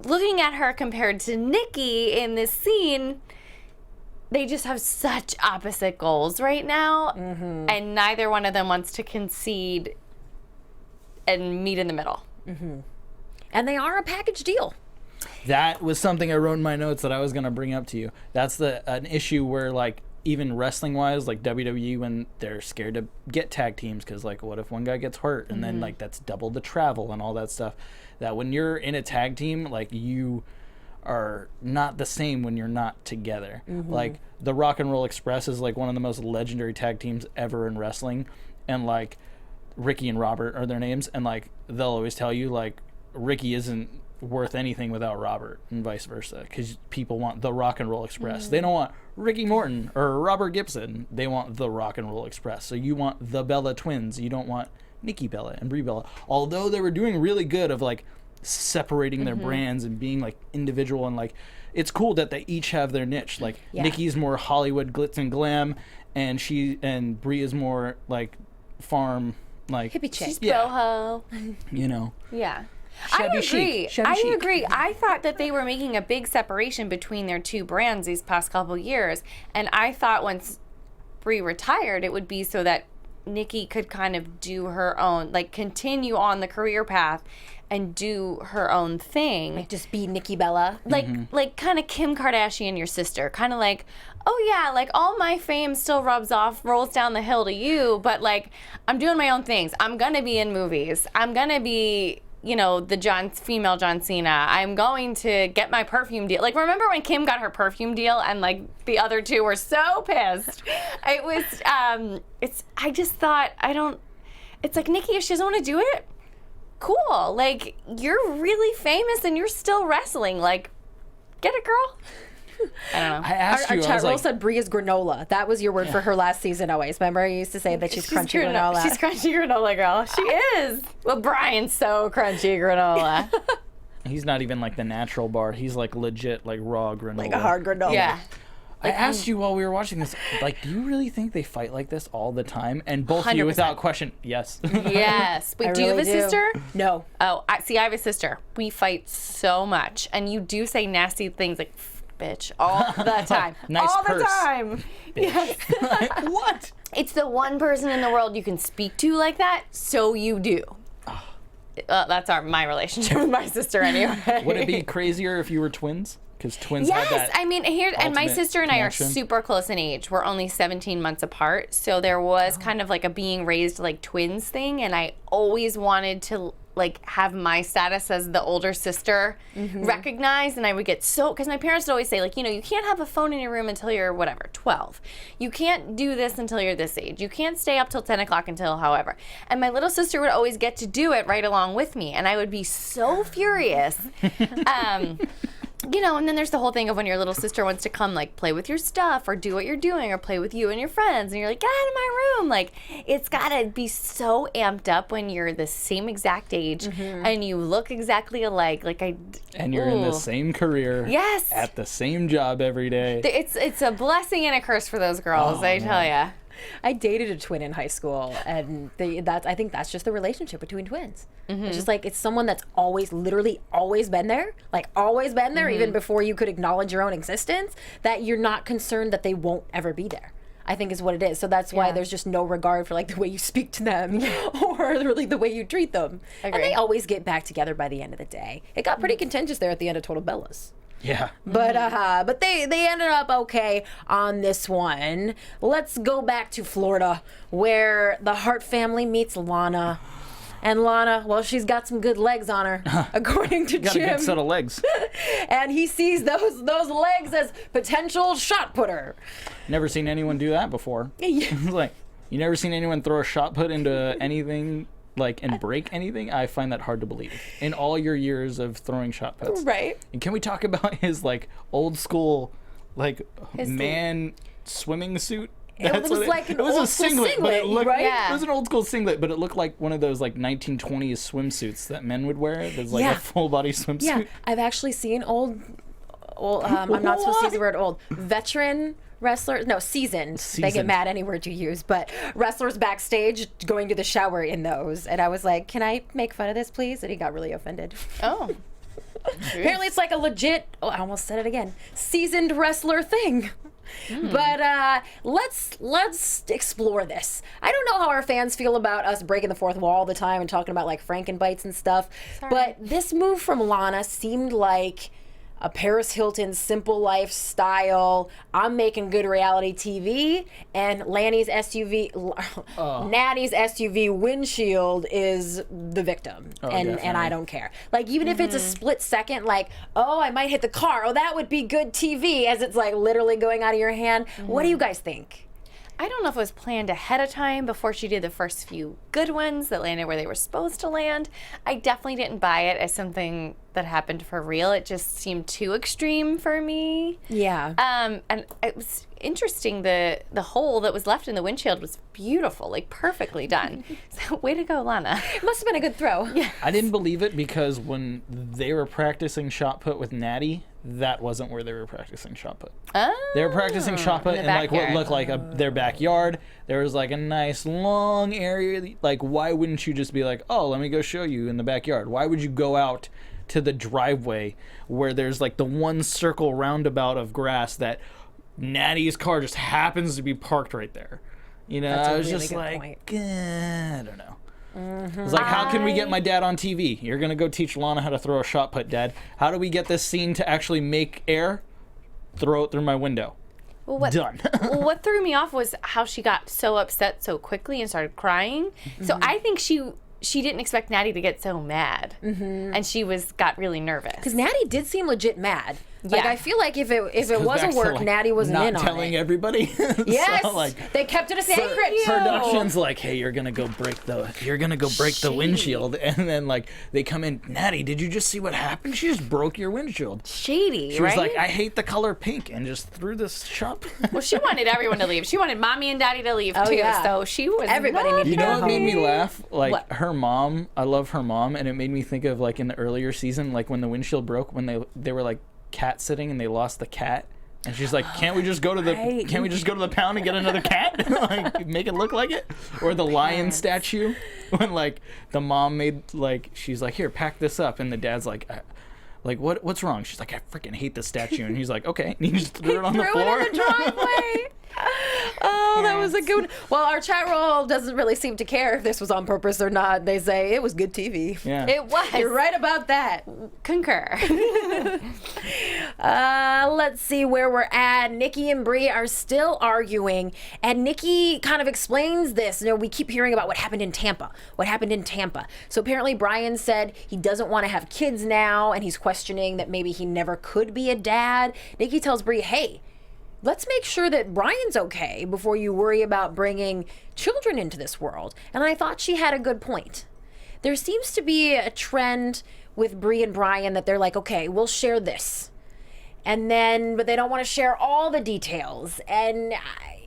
looking at her compared to Nikki in this scene, they just have such opposite goals right now, and neither one of them wants to concede and meet in the middle.
And they are a package deal.
That was something I wrote in my notes that I was going to bring up to you. That's an issue where, like, even wrestling wise, like WWE, when they're scared to get tag teams because, like, what if one guy gets hurt, and then, like, that's double the travel and all that stuff. That when you're in a tag team, like, you are not the same when you're not together. Like, the Rock and Roll Express is, like, one of the most legendary tag teams ever in wrestling, and, like, Ricky and Robert are their names, and, like, they'll always tell you, like, Ricky isn't worth anything without Robert, and vice versa, because people want the Rock and Roll Express. They don't want Ricky Morton or Robert Gibson. They want the Rock and Roll Express. So you want the Bella twins. You don't want Nikki Bella and Brie Bella. Although they were doing really good of, like, separating their brands and being, like, individual, and, like, it's cool that they each have their niche. Like, Nikki's more Hollywood glitz and glam, and Brie is more, like, farm, like,
hippie chick.
She's boho.
You know.
Yeah.
Shabby
I agree.
chic. Shabby chic.
agree. I thought that they were making a big separation between their two brands these past couple years. And I thought once Brie retired, it would be so that Nikki could kind of do her own, like, continue on the career path and do her own thing.
Like, just be Nikki Bella.
Like kind of Kim Kardashian, your sister. Kind of like, oh yeah, like, all my fame still rolls down the hill to you, but, like, I'm doing my own things. I'm going to be in movies. I'm going to be, you know, the female John Cena. I'm going to get my perfume deal. Like, remember when Kim got her perfume deal and, like, the other two were so pissed? It was, I just thought, it's like, Nikki, if she doesn't want to do it, cool. Like, you're really famous and you're still wrestling. Like, get it, girl. I don't know.
I asked
Our
you, I
chat
was
roll
like,
said Brie is granola. That was your word for her last season always. Remember, you used to say that she's crunchy granola.
She's crunchy granola, girl. She is. Well, Brian's so crunchy granola.
he's not even, like, the natural bar. He's, like, legit, like, raw granola.
Like a hard granola.
Yeah.
I asked you while we were watching this, like, do you really think they fight like this all the time? And both of you,
100%.
without question, yes.
Yes. Wait,
I
do you have a
really do.
sister?
No.
Oh, I have a sister. We fight so much. And you do say nasty things like, bitch, all the time.
Nice
all
purse.
the time. Yes.
What?
It's the one person in the world you can speak to like that, so you do. That's my relationship with my sister anyway.
Would it be crazier if you were twins? Because twins have
Yes,
that.
I mean, and my
ultimate
sister and I are
connection.
super close in age. We're only 17 months apart, so there was kind of like a being raised like twins thing, and I always wanted to, like, have my status as the older sister recognized, and I would get so, because my parents would always say, like, you know, you can't have a phone in your room until you're, whatever, 12. You can't do this until you're this age. You can't stay up till 10 o'clock until however. And my little sister would always get to do it right along with me, and I would be so furious. You know, and then there's the whole thing of when your little sister wants to come, like, play with your stuff or do what you're doing or play with you and your friends, and you're like, get out of my room. Like, it's gotta be so amped up when you're the same exact age and you look exactly alike. Like,
And you're in the same career.
Yes.
At the same job every day.
It's a blessing and a curse for those girls, I tell ya.
I dated a twin in high school, and I think that's just the relationship between twins. It's just like, it's someone that's literally always been there, like always been there, even before you could acknowledge your own existence, that you're not concerned that they won't ever be there, I think is what it is. So that's why there's just no regard for, like, the way you speak to them or really the way you treat them. And they always get back together by the end of the day. It got pretty contentious there at the end of Total Bellas.
Yeah.
But they ended up okay on this one. Let's go back to Florida, where the Hart family meets Lana. And Lana, well, she's got some good legs on her, according to
Got
Jim.
a good set of legs.
And he sees those legs as potential shot putter.
Never seen anyone do that before. It's like, you never seen anyone throw a shot put into anything, like, and break anything? I find that hard to believe. In all your years of throwing shot puts.
Right.
And can we talk about his, like, old school, like, man swimming suit?
It was like an old school
but it
singlet,
looked,
right?
Yeah.
It was an old school singlet, but it looked like one of those, like, 1920s swimsuits that men would wear. There's, like,
Yeah.
a full body swimsuit.
Yeah, I've actually seen old I'm not supposed to use the word old. Veteran wrestlers, no, seasoned. They get
Seasoned.
mad any word you use, but wrestlers backstage going to the shower in those. And I was like, can I make fun of this, please? And he got really offended.
Oh.
Apparently it's like a legit, oh, I almost said it again, seasoned wrestler thing. But let's explore this. I don't know how our fans feel about us breaking the fourth wall all the time and talking about like Frankenbites and stuff.
Sorry.
But this move from Lana seemed like a Paris Hilton simple lifestyle. I'm making good reality TV, and Nattie's SUV windshield is the victim, and I don't care. Like even if it's a split second, like I might hit the car. Oh, that would be good TV, as it's like literally going out of your hand. What do you guys think?
I don't know if it was planned ahead of time before she did the first few good ones that landed where they were supposed to land. I definitely didn't buy it as something that happened for real. It just seemed too extreme for me.
Yeah.
And it was interesting. The hole that was left in the windshield was beautiful, like perfectly done. So way to go, Lana.
It must have been a good throw. Yeah.
I didn't believe it because when they were practicing shot put with Nattie, that wasn't where they were practicing shot put.
Oh,
They were practicing shot put in like what looked like their backyard. There was like a nice long area. Like, why wouldn't you just be like, oh, let me go show you in the backyard? Why would you go out to the driveway where there's like the one circle roundabout of grass that Nattie's car just happens to be parked right there? You know,
That's a
I was
really
just
good
like,
point.
I don't know. It's like, how can we get my dad on TV? You're going to go teach Lana how to throw a shot put, Dad. How do we get this scene to actually make air? Throw it through my window.
Well,
Done.
Well, what threw me off was how she got so upset so quickly and started crying. So I think she didn't expect Nattie to get so mad, and she got really nervous.
Because Nattie did seem legit mad. Like
Yeah.
I feel like if it was
Back
a
to,
work,
like,
Nattie wasn't
not
in on
telling
it.
everybody.
Yes,
So, like,
they kept it a secret.
production's like, hey, you're gonna go break the windshield, and then like they come in, Nattie, did you just see what happened? She just broke your windshield.
Shady,
She
right?
was like, I hate the color pink, and just threw this shop.
Well, she wanted everyone to leave. She wanted Mommy and Daddy to leave too.
yeah.
So she was
Everybody
not
needed
You
to
know
go
what made me
home.
laugh? Like
What?
her mom, I love her mom, and it made me think of like in the earlier season, like when the windshield broke, when they were like cat sitting and they lost the cat. And she's like, can't we just go to the pound and get another cat? Like, make it look like it? Or the lion statue, when like the mom made like, she's like, here, pack this up, and the dad's like what's wrong? She's like, I freaking hate the statue, and he's like, okay, and he just threw it on the
Threw
floor.
it in the driveway. Oh, that was a good one. Well, our chat roll doesn't really seem to care if this was on purpose or not. They say it was good TV.
Yeah.
It was.
You're right about that.
Concur.
Let's see where we're at. Nikki and Brie are still arguing, and Nikki kind of explains this. You know, we keep hearing about what happened in Tampa. So apparently Brian said he doesn't want to have kids now, and he's questioning that maybe he never could be a dad. Nikki tells Brie, hey, let's make sure that Brian's okay before you worry about bringing children into this world. And I thought she had a good point. There seems to be a trend with Brie and Brian that they're like, okay, we'll share this. But they don't want to share all the details. And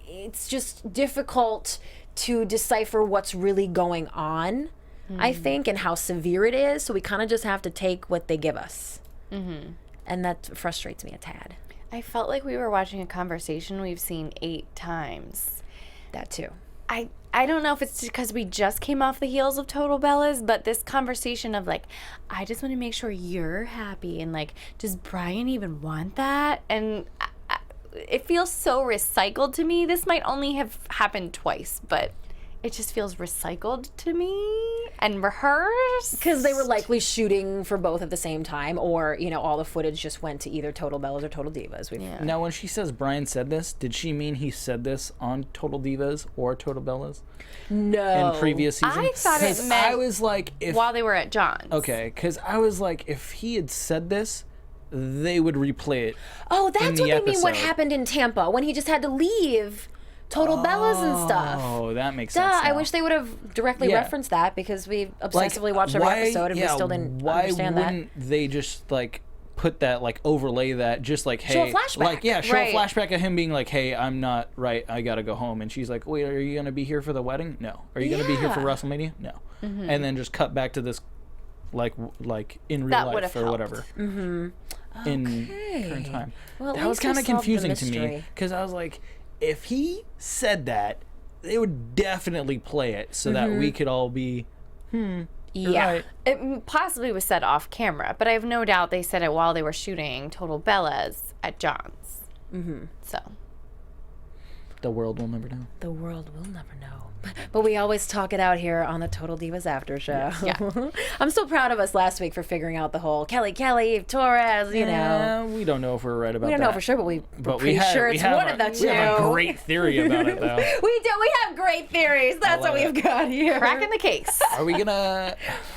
it's just difficult to decipher what's really going on, I think, and how severe it is. So we kind of just have to take what they give us. And that frustrates me a tad.
I felt like we were watching a conversation we've seen 8 times.
That too.
I don't know if it's because we just came off the heels of Total Bellas, but this conversation of like, I just want to make sure you're happy, and like, does Brian even want that? And it feels so recycled to me. This might only have happened twice, but it just feels recycled to me and rehearsed.
Because they were likely shooting for both at the same time, or, you know, all the footage just went to either Total Bellas or Total Divas.
Now, when she says Brian said this, did she mean he said this on Total Divas or Total Bellas?
No.
In previous seasons?
I thought it
'Cause
meant
I was like,
while they were at John's.
Okay, because I was like, if he had said this, they would replay it.
Oh, that's what they mean what
episode.
happened in Tampa, when he just had to leave Total Bellas and stuff.
Oh, that makes
Duh,
sense.
I
now.
wish they would have directly
Yeah.
referenced that, because we
Like,
obsessively watched every
why-
episode and
yeah,
we still didn't
why
understand that.
wouldn't they just like put that, like overlay that, just like, hey,
Show a flashback.
like, yeah, show
Right.
a flashback of him being like, hey, I'm not right, I gotta go home, and she's like, wait, are you gonna be here for the wedding? No. Are you gonna be here for
Yeah.
WrestleMania? No. And then just cut back to this, like in real
That
life
would've
or
helped.
whatever. In current time.
Well, at
That was
least we
kind of
solved the
confusing to me,
mystery.
because I was like, if he said that, they would definitely play it so that we could all be, You're
Yeah.
right.
It possibly was said off camera, but I have no doubt they said it while they were shooting Total Bellas at John's. Mm-hmm. So.
The world will never know.
The world will never know. But we always talk it out here on the Total Divas After Show.
Yeah.
I'm so proud of us last week for figuring out the whole Kelly, Torres, you know.
We don't know if we're right about
We
that.
don't know for sure, but we're pretty sure it's one of the two.
We have a great theory about it, though.
We do. We have great theories. That's what we've got here.
Cracking the case.
Are we gonna?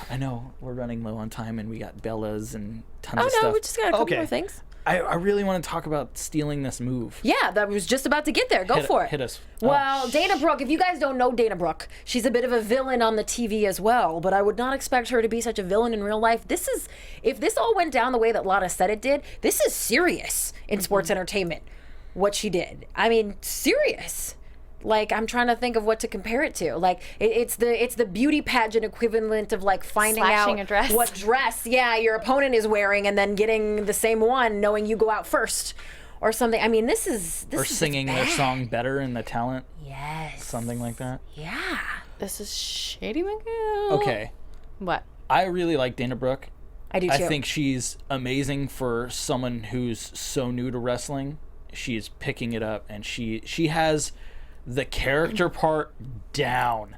I know we're running low on time, and we got Bellas and tons
Oh,
of stuff.
no, we just got a couple more things.
I really want to talk about stealing this move.
Yeah, that was just about to get there. Go for it.
Hit us.
Well, Dana Brooke, if you guys don't know Dana Brooke, she's a bit of a villain on the TV as well, but I would not expect her to be such a villain in real life. If this all went down the way that Lana said it did, this is serious in sports entertainment, what she did. I mean, serious. Like, I'm trying to think of what to compare it to. Like, it's the beauty pageant equivalent of like finding
Slashing
out
a dress.
what dress, your opponent is wearing, and then getting the same one, knowing you go out first, or something. I mean, this is
singing their song better in the talent.
Yes.
Something like that.
Yeah.
This is Shady McGill.
Okay.
What?
I really like Dana Brooke.
I do too.
I think she's amazing for someone who's so new to wrestling. She's picking it up, and she has the character part down.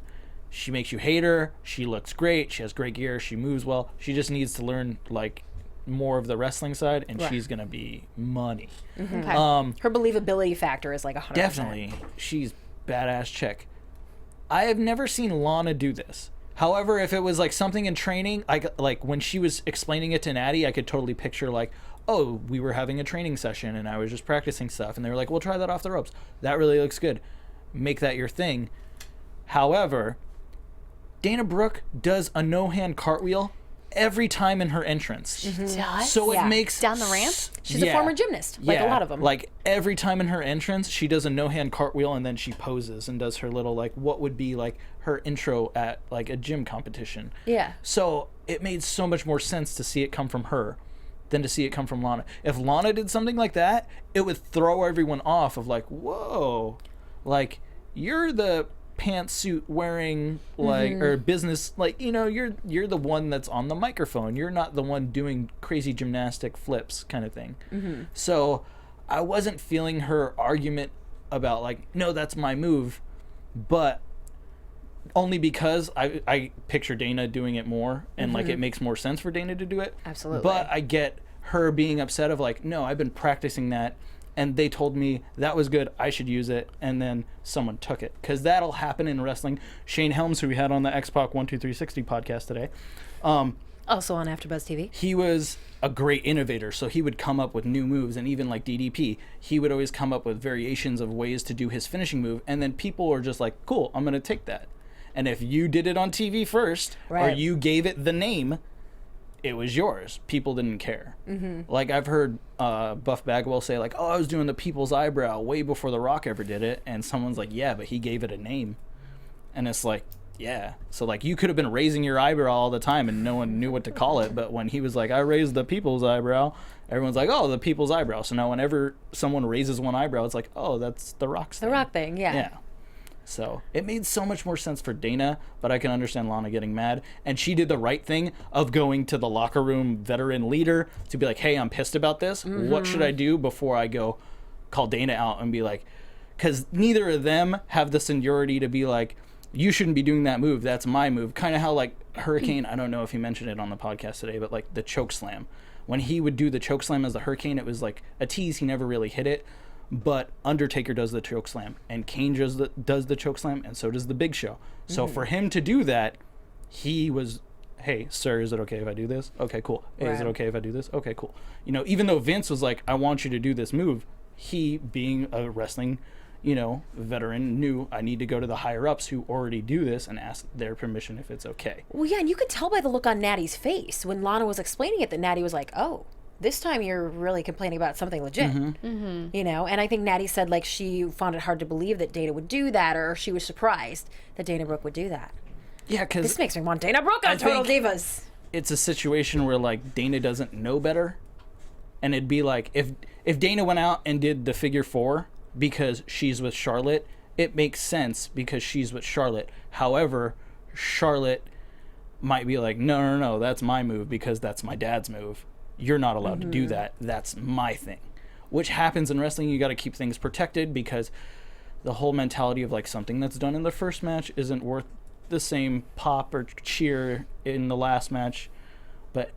She makes you hate her. She looks great. She has great gear. She moves well. She just needs to learn like more of the wrestling side, and she's gonna be money.
Okay.
Her believability factor is like 100%.
Definitely, she's badass chick. I have never seen Lana do this. However, if it was like something in training, like when she was explaining it to Nattie, I could totally picture like, oh, we were having a training session and I was just practicing stuff, and they were like, "We'll try that off the ropes. That really looks good. Make that your thing." However, Dana Brooke does a no-hand cartwheel every time in her entrance.
Does?
So it makes
Down the ramp?
She's a former gymnast, like a lot of them.
Like every time in her entrance, she does a no-hand cartwheel and then she poses and does her little like what would be like her intro at like a gym competition.
Yeah.
So it made so much more sense to see it come from her than to see it come from Lana. If Lana did something like that, it would throw everyone off of like, whoa, like you're the pantsuit wearing like or business, like, you know, you're the one that's on the microphone, you're not the one doing crazy gymnastic flips kind of thing. So I wasn't feeling her argument about like, no, that's my move, but only because I picture Dana doing it more and like it makes more sense for Dana to do it.
Absolutely.
But I get her being upset of like, no, I've been practicing that and they told me that was good, I should use it, and then someone took it. Because that'll happen in wrestling. Shane Helms, who we had on the X-Pac 12360 podcast today,
Also on AfterBuzz TV.
he was a great innovator, so he would come up with new moves, and even like DDP, he would always come up with variations of ways to do his finishing move, and then people are just like, cool, I'm going to take that. And if you did it on TV first, or
Right.
you gave it the name, it was yours. People didn't care. Like I've heard Buff Bagwell say like, oh, I was doing the people's eyebrow way before The Rock ever did it, and someone's like, yeah, but he gave it a name. And it's like, yeah, so like you could have been raising your eyebrow all the time and no one knew what to call it, but when he was like, I raised the people's eyebrow, everyone's like, oh, the people's eyebrow. So now whenever someone raises one eyebrow, it's like, oh, that's The Rock's
The
thing.
Rock thing, yeah.
Yeah. So it made so much more sense for Dana, but I can understand Lana getting mad. And she did the right thing of going to the locker room veteran leader to be like, hey, I'm pissed about this. What should I do before I go call Dana out and be like, because neither of them have the seniority to be like, you shouldn't be doing that move. That's my move. Kind of how like Hurricane, I don't know if he mentioned it on the podcast today, but like the choke slam. When he would do the choke slam as the Hurricane, it was like a tease. He never really hit it. But Undertaker does the choke slam, and Kane does the choke slam, and so does the Big Show. So for him to do that, he was, hey, sir, is it okay if I do this? Okay, cool. Hey, is it
Right.
okay if I do this? Okay, cool. You know, even though Vince was like, I want you to do this move, he, being a wrestling, you know, veteran, knew I need to go to the higher ups who already do this and ask their permission if it's okay.
Well, yeah, and you could tell by the look on Nattie's face when Lana was explaining it that Nattie was like, oh, this time you're really complaining about something legit. You know, and I think Nattie said like she found it hard to believe that Dana would do that, or she was surprised that Dana Brooke would do that.
Yeah, because
This makes me want Dana Brooke on Total Divas.
it's a situation where like Dana doesn't know better, and it'd be like if Dana went out and did the figure four because she's with Charlotte, it makes sense because she's with Charlotte. However, Charlotte might be like, no, that's my move because that's my dad's move. You're not allowed to do that. That's my thing. Which happens in wrestling. You got to keep things protected because the whole mentality of like something that's done in the first match isn't worth the same pop or cheer in the last match. But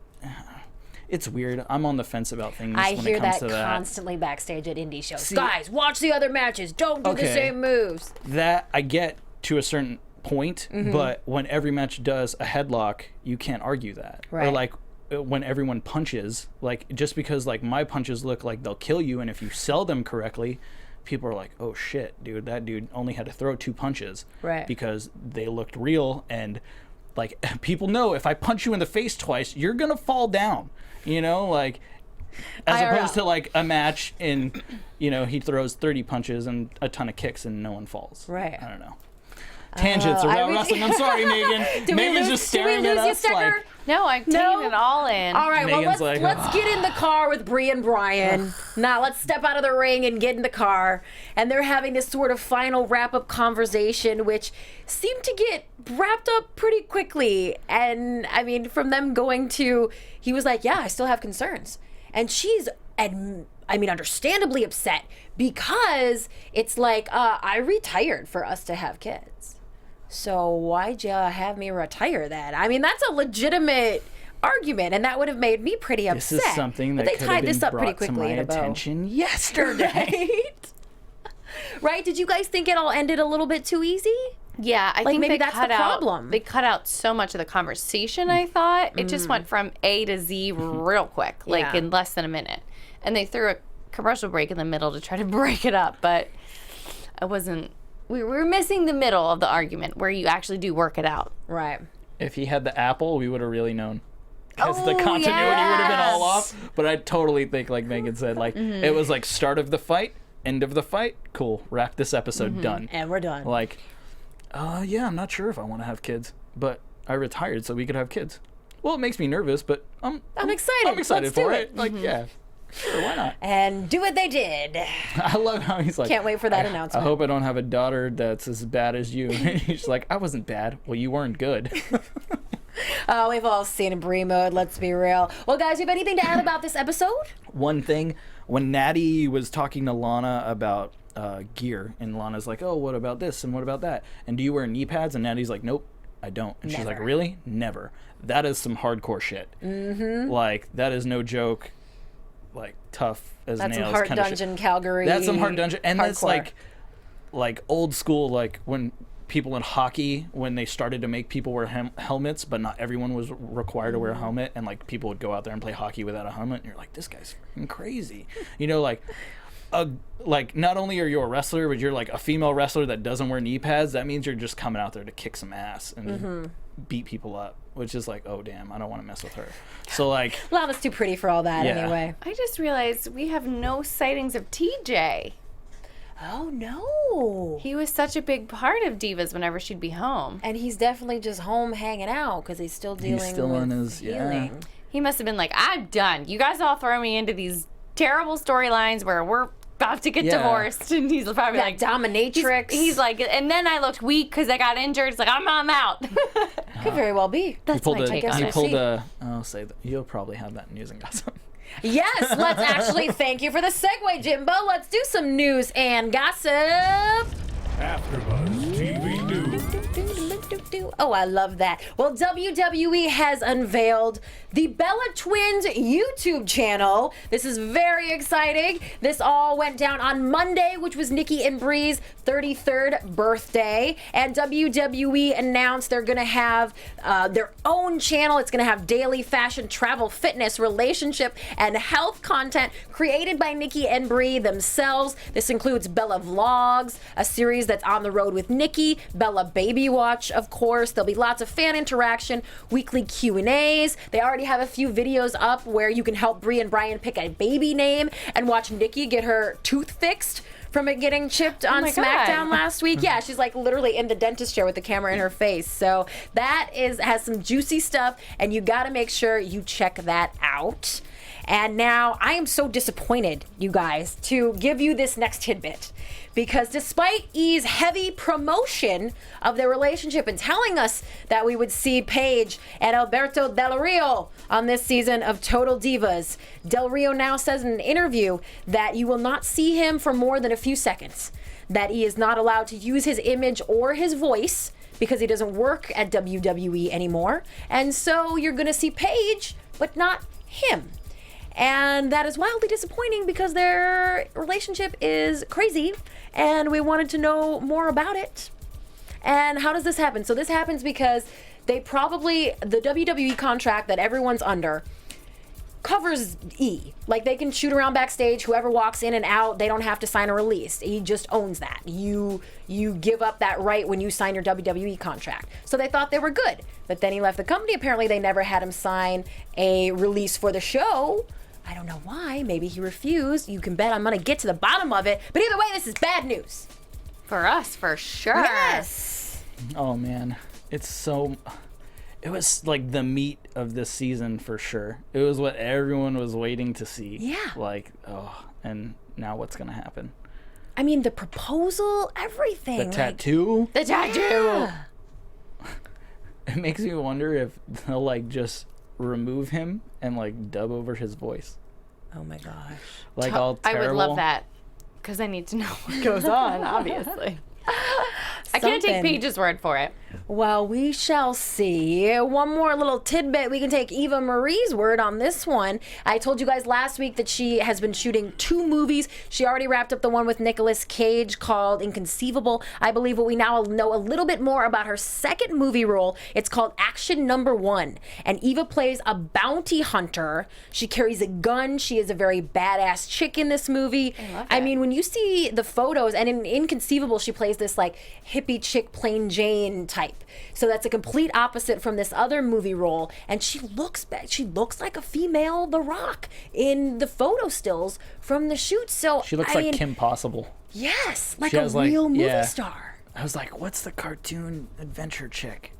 it's weird. I'm on the fence about things
I
when
hear
it comes
that
to that.
constantly backstage at indie shows.
See,
guys, watch the other matches. Don't do the same moves.
That I get to a certain point, but when every match does a headlock, you can't argue that.
Right.
Or like when everyone punches, like just because like my punches look like they'll kill you, and if you sell them correctly, people are like, oh shit, dude, that dude only had to throw 2 punches.
Right.
Because they looked real, and like people know if I punch you in the face twice, you're gonna fall down. You know, like as
IRL.
opposed to like a match in, you know, he throws 30 punches and a ton of kicks and no one falls.
Right.
I don't know. Tangents about wrestling. I'm sorry, Megan. Megan's just staring at us like.
No, I'm taking it all in.
All right,
Megan's
well,
like,
let's get in the car with Brie and Brian. Now, let's step out of the ring and get in the car. And they're having this sort of final wrap-up conversation, which seemed to get wrapped up pretty quickly. And, I mean, from them going to, he was like, yeah, I still have concerns. And she's, understandably upset because it's like, I retired for us to have kids. So why'd you have me retire that? I mean, that's a legitimate argument, and that would have made me pretty upset.
This is something that
but they
could
tied
have been
this up pretty
brought to
quickly
my
in a bow.
attention yesterday.
Right? Right? Did you guys think it all ended a little bit too easy?
Yeah, I
Like,
think
maybe
they
that's
cut
the
out,
problem.
They cut out so much of the conversation, I thought. It just went from A to Z real quick, like
Yeah.
in less than a minute. And they threw a commercial break in the middle to try to break it up, but I wasn't... We were missing the middle of the argument where you actually do work it out.
Right.
If he had the apple, we would have really known. Because the
Oh,
continuity would have been all
yes.
off. But I totally think, like Megan said, like it was like start of the fight, end of the fight. Cool. Wrap this episode. Done.
And we're done.
Like, yeah, I'm not sure if I want to have kids, but I retired so we could have kids. Well, it makes me nervous, but I'm
excited.
I'm excited
Let's
for
do
it. Like, yeah, sure, why not?
And do what they did.
I love how he's like,
Can't wait for that
I
announcement.
hope I don't have a daughter that's as bad as you. And he's like, I wasn't bad. Well, you weren't good.
Oh, we've all seen in Brie mode, let's be real. Well, guys, you have anything to add about this episode?
One thing, when Nattie was talking to Lana about gear, and Lana's like, oh, what about this and what about that? And do you wear knee pads? And Nattie's like, nope, I don't. And she's like,
Never.
really? Never. That is some hardcore shit. Mm-hmm. Like, that is no joke. Like, tough as
That's
nails.
some Heart
kinda
Dungeon,
shit.
Calgary.
That's some Heart Dungeon. And that's
hardcore.
like old school, like when people in hockey, when they started to make people wear helmets, but not everyone was required to wear a helmet, and like people would go out there and play hockey without a helmet, and you're like, this guy's freaking crazy. You know, like not only are you a wrestler, but you're like a female wrestler that doesn't wear knee pads. That means you're just coming out there to kick some ass and beat people up, which is like, oh damn, I don't want to mess with her. So like,
Lana's too pretty for all that
Yeah.
anyway.
I just realized we have no sightings of TJ.
Oh, no.
He was such a big part of Divas whenever she'd be home.
And he's definitely just home hanging out because he's still dealing
still
with
on his- yeah.
healing.
He must have been like, I'm done. You guys all throw me into these terrible storylines where we're about to get
Yeah.
divorced. And he's probably
That
like,
dominatrix.
he's like, and then I looked weak because I got injured. It's like, I'm out.
Could very well be.
That's my take on
he
it.
pulled a. I'll say that you'll probably have that in news and gossip.
Yes, let's actually thank you for the segue, Jimbo. Let's do some news and gossip.
AfterBuzz TV News.
Oh, I love that. Well, WWE has unveiled the Bella Twins YouTube channel. This is very exciting. This all went down on Monday, which was Nikki and Brie's 33rd birthday. And WWE announced they're going to have their own channel. It's going to have daily fashion, travel, fitness, relationship, and health content created by Nikki and Brie themselves. This includes Bella Vlogs, a series that's on the road with Nikki, Bella Baby Watch, of course. There'll be lots of fan interaction, weekly Q&As. They already have a few videos up where you can help Brie and Brian pick a baby name and watch Nikki get her tooth fixed from it getting chipped on
my
SmackDown
God.
last week. Yeah, she's like literally in the dentist chair with the camera in her face. So that has some juicy stuff, and you got to make sure you check that out. And now I am so disappointed, you guys, to give you this next tidbit. Because despite E's heavy promotion of their relationship and telling us that we would see Paige and Alberto Del Rio on this season of Total Divas, Del Rio now says in an interview that you will not see him for more than a few seconds, that he is not allowed to use his image or his voice because he doesn't work at WWE anymore. And so you're going to see Paige, but not him. And that is wildly disappointing because their relationship is crazy and we wanted to know more about it. And how does this happen? So this happens because the WWE contract that everyone's under covers E. Like, they can shoot around backstage, whoever walks in and out, they don't have to sign a release. He just owns that. You give up that right when you sign your WWE contract. So they thought they were good. But then he left the company. Apparently they never had him sign a release for the show. I don't know why. Maybe he refused. You can bet I'm going to get to the bottom of it. But either way, this is bad news.
For us, for sure.
Yes.
Oh, man. It was like the meat of this season for sure. It was what everyone was waiting to see.
Yeah.
Like, and now what's going to happen?
I mean, the proposal, everything.
The tattoo?
The tattoo.
Yeah.
It makes me wonder if they'll, like, just remove him and, like, dub over his voice.
Oh, my gosh.
Like, all terrible.
I would love that because I need to know what goes on, obviously. I can't take Paige's word for it.
Well, we shall see. One more little tidbit. We can take Eva Marie's word on this one. I told you guys last week that she has been shooting 2 movies. She already wrapped up the one with Nicolas Cage called Inconceivable. I believe what we now know a little bit more about her second movie role. It's called Action Number 1. And Eva plays a bounty hunter. She carries a gun. She is a very badass chick in this movie. I mean, when you see the photos, and in Inconceivable, she plays this like hippie chick, plain Jane type. So that's a complete opposite from this other movie role. And she looks like a female The Rock in the photo stills from the shoot. So
She looks like Kim Possible.
Yes, like
She
a
has,
real
like,
movie
yeah.
star.
I was like, what's the cartoon adventure chick?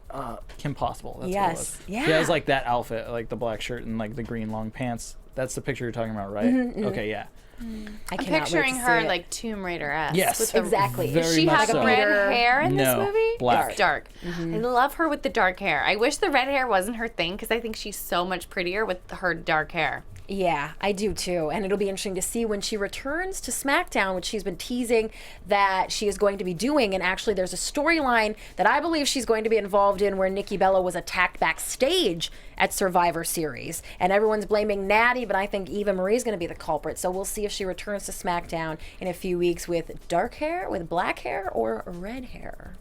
Kim Possible. That's
Yes,
what it was.
yeah.
She has like that outfit, like the black shirt and like the green long pants. That's the picture you're talking about, right? Okay, yeah.
I
I'm
cannot wait
picturing
to
her
see it.
like Tomb Raider-esque.
Yes,
with the,
exactly.
Very
Does she
much
have
so.
red hair in this
No,
movie?
black.
It's dark. I love her with the dark hair. I wish the red hair wasn't her thing because I think she's so much prettier with her dark hair.
Yeah, I do too. And it'll be interesting to see when she returns to SmackDown, which she's been teasing that she is going to be doing. And actually, there's a storyline that I believe she's going to be involved in where Nikki Bella was attacked backstage at Survivor Series. And everyone's blaming Nattie, but I think Eva Marie is going to be the culprit. So we'll see if she returns to SmackDown in a few weeks with dark hair, with black hair, or red hair.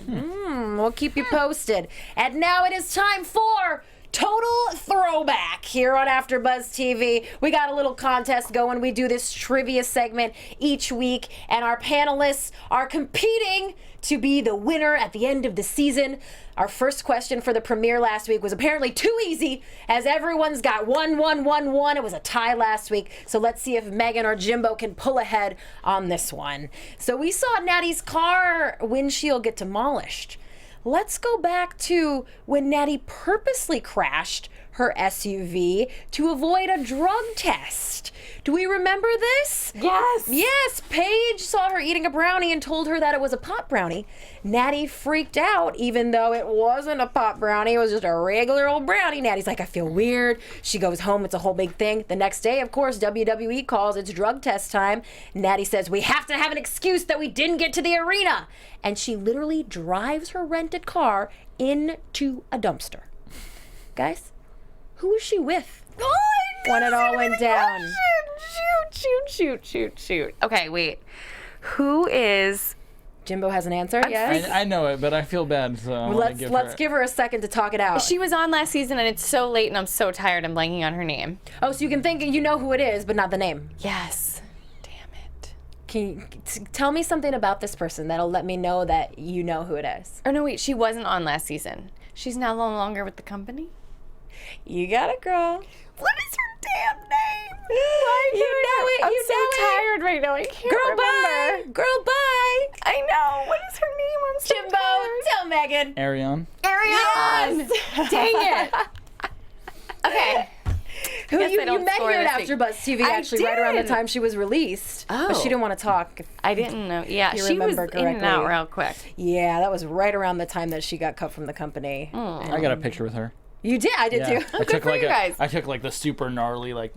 We'll keep you posted. And now it is time for Total Throwback here on AfterBuzz TV. We got a little contest going. We do this trivia segment each week, and our panelists are competing to be the winner at the end of the season. Our first question for the premiere last week was apparently too easy, as everyone's got 1, 1, 1, 1. It was a tie last week, so let's see if Megan or Jimbo can pull ahead on this one. So we saw Nattie's car windshield get demolished. Let's go back to when Nattie purposely crashed her SUV to avoid a drug test. Do we remember this?
Yes.
Yes, Paige saw her eating a brownie and told her that it was a pot brownie. Nattie freaked out, even though it wasn't a pot brownie. It was just a regular old brownie. Nattie's like, I feel weird. She goes home. It's a whole big thing. The next day, of course, WWE calls. It's drug test time. Nattie says, we have to have an excuse that we didn't get to the arena. And she literally drives her rented car into a dumpster. Guys, who was she with when it all went down?
Shoot. Okay, wait. Who is...
Jimbo has an answer, yes?
I know it, but I feel bad, so I wanna
Let's give her a second to talk it out.
She was on last season, and it's so late, and I'm so tired. I'm blanking on her name.
Oh, so you can think you know who it is, but not the name.
Yes. Damn it.
Can you tell me something about this person that'll let me know that you know who it is?
Oh, no, wait. She wasn't on last season. She's now no longer with the company?
You got it, girl.
What is her damn name?
You know it.
I'm
You
so
know it.
tired right now. I can't
Girl,
remember.
bye. Girl, bye.
I know. What is her name? I'm so
Jimbo,
tired.
tell Megan.
Ariane.
Ariane.
Yes.
Dang it. Okay.
Who
Guess
you
I don't
met
score
here at
this week.
AfterBuzz TV
I
actually right around the
did.
time she was released. But
Oh.
she didn't want to talk.
I didn't know. Yeah,
you
she was
remember
in and out
correctly.
real quick.
Yeah, that was right around the time that she got cut from the company.
I got a picture with her.
You did? I did
Yeah.
too.
I took
for
like
you guys.
I took like the super gnarly like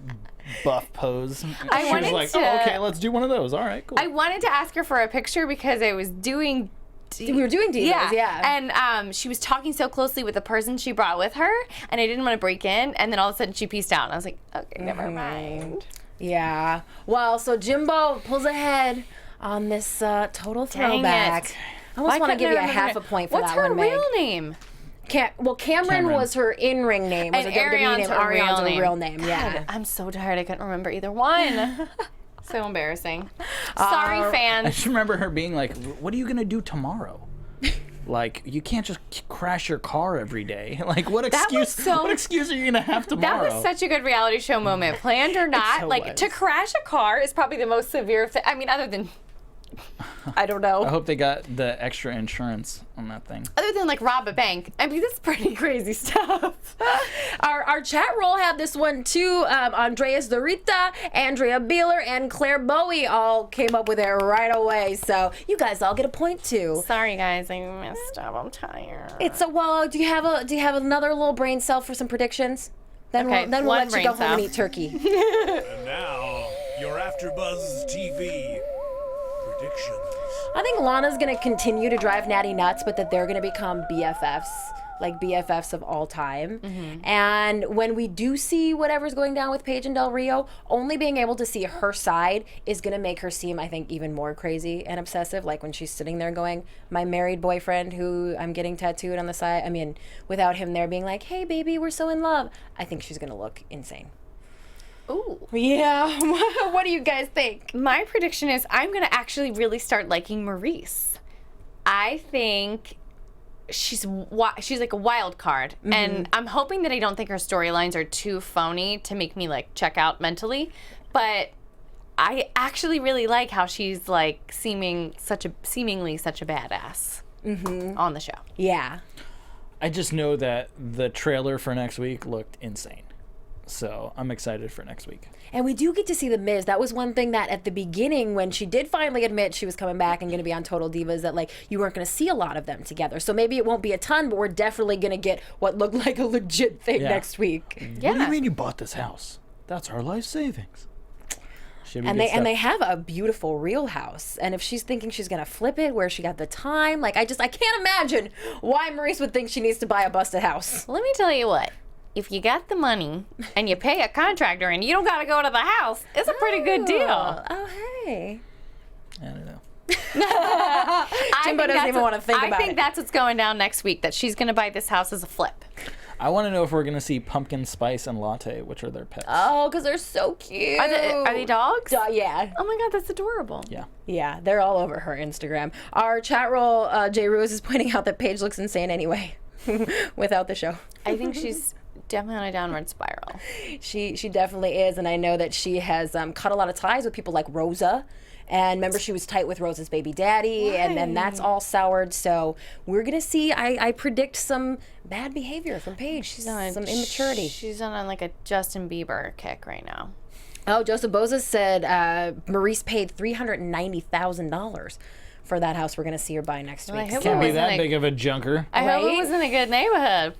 buff pose.
I
She was
wanted
like,
to-
"Oh, okay, let's do one of those." All right, cool.
I wanted to ask her for a picture because I was doing.
We were doing divas, yeah.
And she was talking so closely with the person she brought with her, and I didn't want to break in. And then all of a sudden she pieced out, and I was like, okay, never mind.
Yeah. Well, so Jimbo pulls ahead on this total throwback.
it.
I almost
Why
want to
couldn't
give
I
you a
remember
half
her-
a point for
What's
that
her
one, Meg.
real name?
Cameron was her in-ring name. Was
And
her WWE
Ariane's
name.
her
Ariane's
real
her real name. Yeah.
God, I'm so tired. I couldn't remember either one. So embarrassing. Sorry,
I
fans.
just remember her being like, "What are you gonna do tomorrow?" Like, you can't just crash your car every day. Like, what
That was
excuse?
so-
What excuse are you gonna have
That
tomorrow?
was such a good reality show moment. Planned or not,
so
like
was.
to crash a car is probably the most severe thing. I mean, other than I don't know.
I hope they got the extra insurance on that thing.
Other than like rob a bank. I mean, that's pretty crazy stuff.
Our chat roll had this one too. Andreas Dorita, Andrea Beeler, and Claire Bowie all came up with it right away. So you guys all get a point too.
Sorry, guys, I messed up. I'm tired.
It's a well. Do you have another little brain cell for some predictions? Then
Okay,
we'll
one
let you
brain
go home and
cell.
eat turkey.
And now, your AfterBuzz TV predictions.
I think Lana's gonna continue to drive Nattie nuts, but that they're gonna become BFFs, like BFFs of all time. And when we do see whatever's going down with Paige and Del Rio, only being able to see her side is gonna make her seem, I think, even more crazy and obsessive. Like when she's sitting there going, "My married boyfriend, who I'm getting tattooed on the side." I mean, without him there being like, "Hey, baby, we're so in love." I think she's gonna look insane.
Ooh.
Yeah. What do you guys think?
My prediction is I'm going to actually really start liking Maryse. I think she's like a wild card. And I'm hoping that I don't think her storylines are too phony to make me like check out mentally. But I actually really like how she's like seemingly such a badass on the show.
Yeah.
I just know that the trailer for next week looked insane. So I'm excited for next week.
And we do get to see the Miz. That was one thing that at the beginning, when she did finally admit she was coming back and going to be on Total Divas, that like you weren't going to see a lot of them together. So maybe it won't be a ton, but we're definitely going to get what looked like a legit thing
Yeah.
next week.
Yeah.
What do you mean you bought this house? That's our life savings. Should be
And
good
they
stuff.
have a beautiful real house. And if she's thinking she's going to flip it, where she got the time, like I can't imagine why Maryse would think she needs to buy a busted house.
Let me tell you what. If you got the money and you pay a contractor and you don't got to go to the house, it's a pretty good deal.
Oh, hey.
I don't know.
Jimbo doesn't even want to think about
I think
it.
that's what's going down next week, that she's going to buy this house as a flip.
I want to know if we're gonna see Pumpkin Spice and Latte, which are their pets.
Oh, because they're so cute.
Are they dogs?
Yeah.
Oh my God, that's adorable.
Yeah.
Yeah, they're all over her Instagram. Our chat roll, Jay Rose is pointing out that Paige looks insane anyway, without the show.
I think she's definitely on a downward spiral.
She definitely is, and I know that she has cut a lot of ties with people like Rosa. And remember, she was tight with Rosa's baby daddy, and then that's all soured. So we're gonna see. I predict some bad behavior from Paige. She's on some immaturity.
She's on like a Justin Bieber kick right now.
Oh, Joseph Boza said Maryse paid $390,000 for that house we're gonna see her buy next
Well, I
week.
hope
So-
Can't be
wasn't
that
a-
big of a junker.
I hope
Right?
it was in a good neighborhood.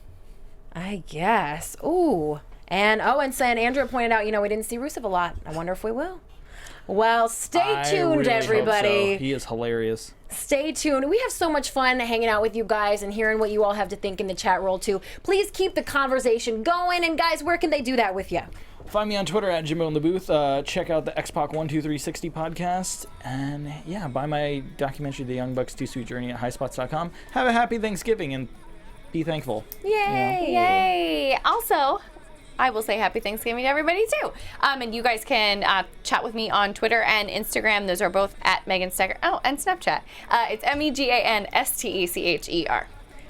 I guess. Ooh. And saying Andrea pointed out, we didn't see Rusev a lot. I wonder if we will. Well, stay
I
tuned,
really hope
everybody.
so. He is hilarious.
Stay tuned. We have so much fun hanging out with you guys and hearing what you all have to think in the chat roll, too. Please keep the conversation going. And, guys, where can they do that with you?
Find me on Twitter at Jimbo in the Booth. Check out the Xpac 12360 podcast. And, yeah, buy my documentary, The Young Bucks 2-Suit Journey at highspots.com. Have a happy Thanksgiving and be thankful.
Yay!
Yay! Also, I will say happy Thanksgiving to everybody too. And you guys can chat with me on Twitter and Instagram. Those are both at Megan Stecher. Oh, and Snapchat. It's MEGANSTECHER.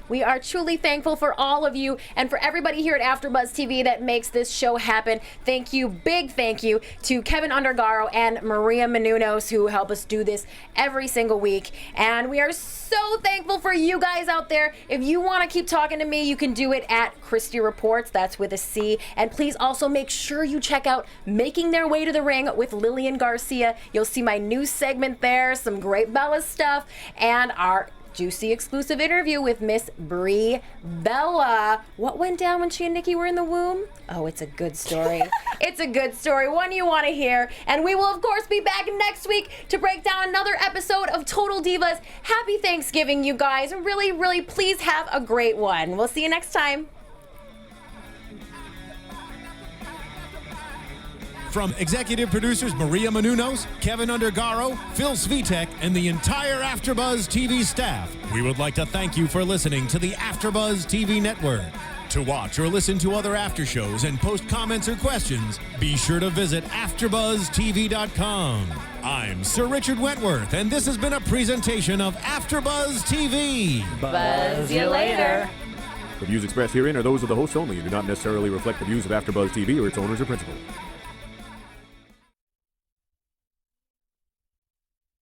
We are truly thankful for all of you and for everybody here at AfterBuzz TV that makes this show happen. Thank you, big thank you to Kevin Undergaro and Maria Menounos who help us do this every single week. And we are so thankful for you guys out there. If you want to keep talking to me, you can do it at Christy Reports. That's with a C. And please also make sure you check out Making Their Way to the Ring with Lillian Garcia. You'll see my new segment there, some great Bella stuff, and our juicy exclusive interview with Miss Brie Bella. What went down when she and Nikki were in the womb? Oh, it's a good story. It's a good story, one you want to hear. And we will, of course, be back next week to break down another episode of Total Divas. Happy Thanksgiving, you guys. Really, really, please have a great one. We'll see you next time.
From executive producers Maria Menounos, Kevin Undergaro, Phil Svitek, and the entire AfterBuzz TV staff, we would like to thank you for listening to the AfterBuzz TV network. To watch or listen to other after shows and post comments or questions, be sure to visit AfterBuzzTV.com. I'm Sir Richard Wentworth, and this has been a presentation of AfterBuzz TV.
Buzz you later.
The views expressed herein are those of the hosts only and do not necessarily reflect the views of AfterBuzz TV or its owners or principals.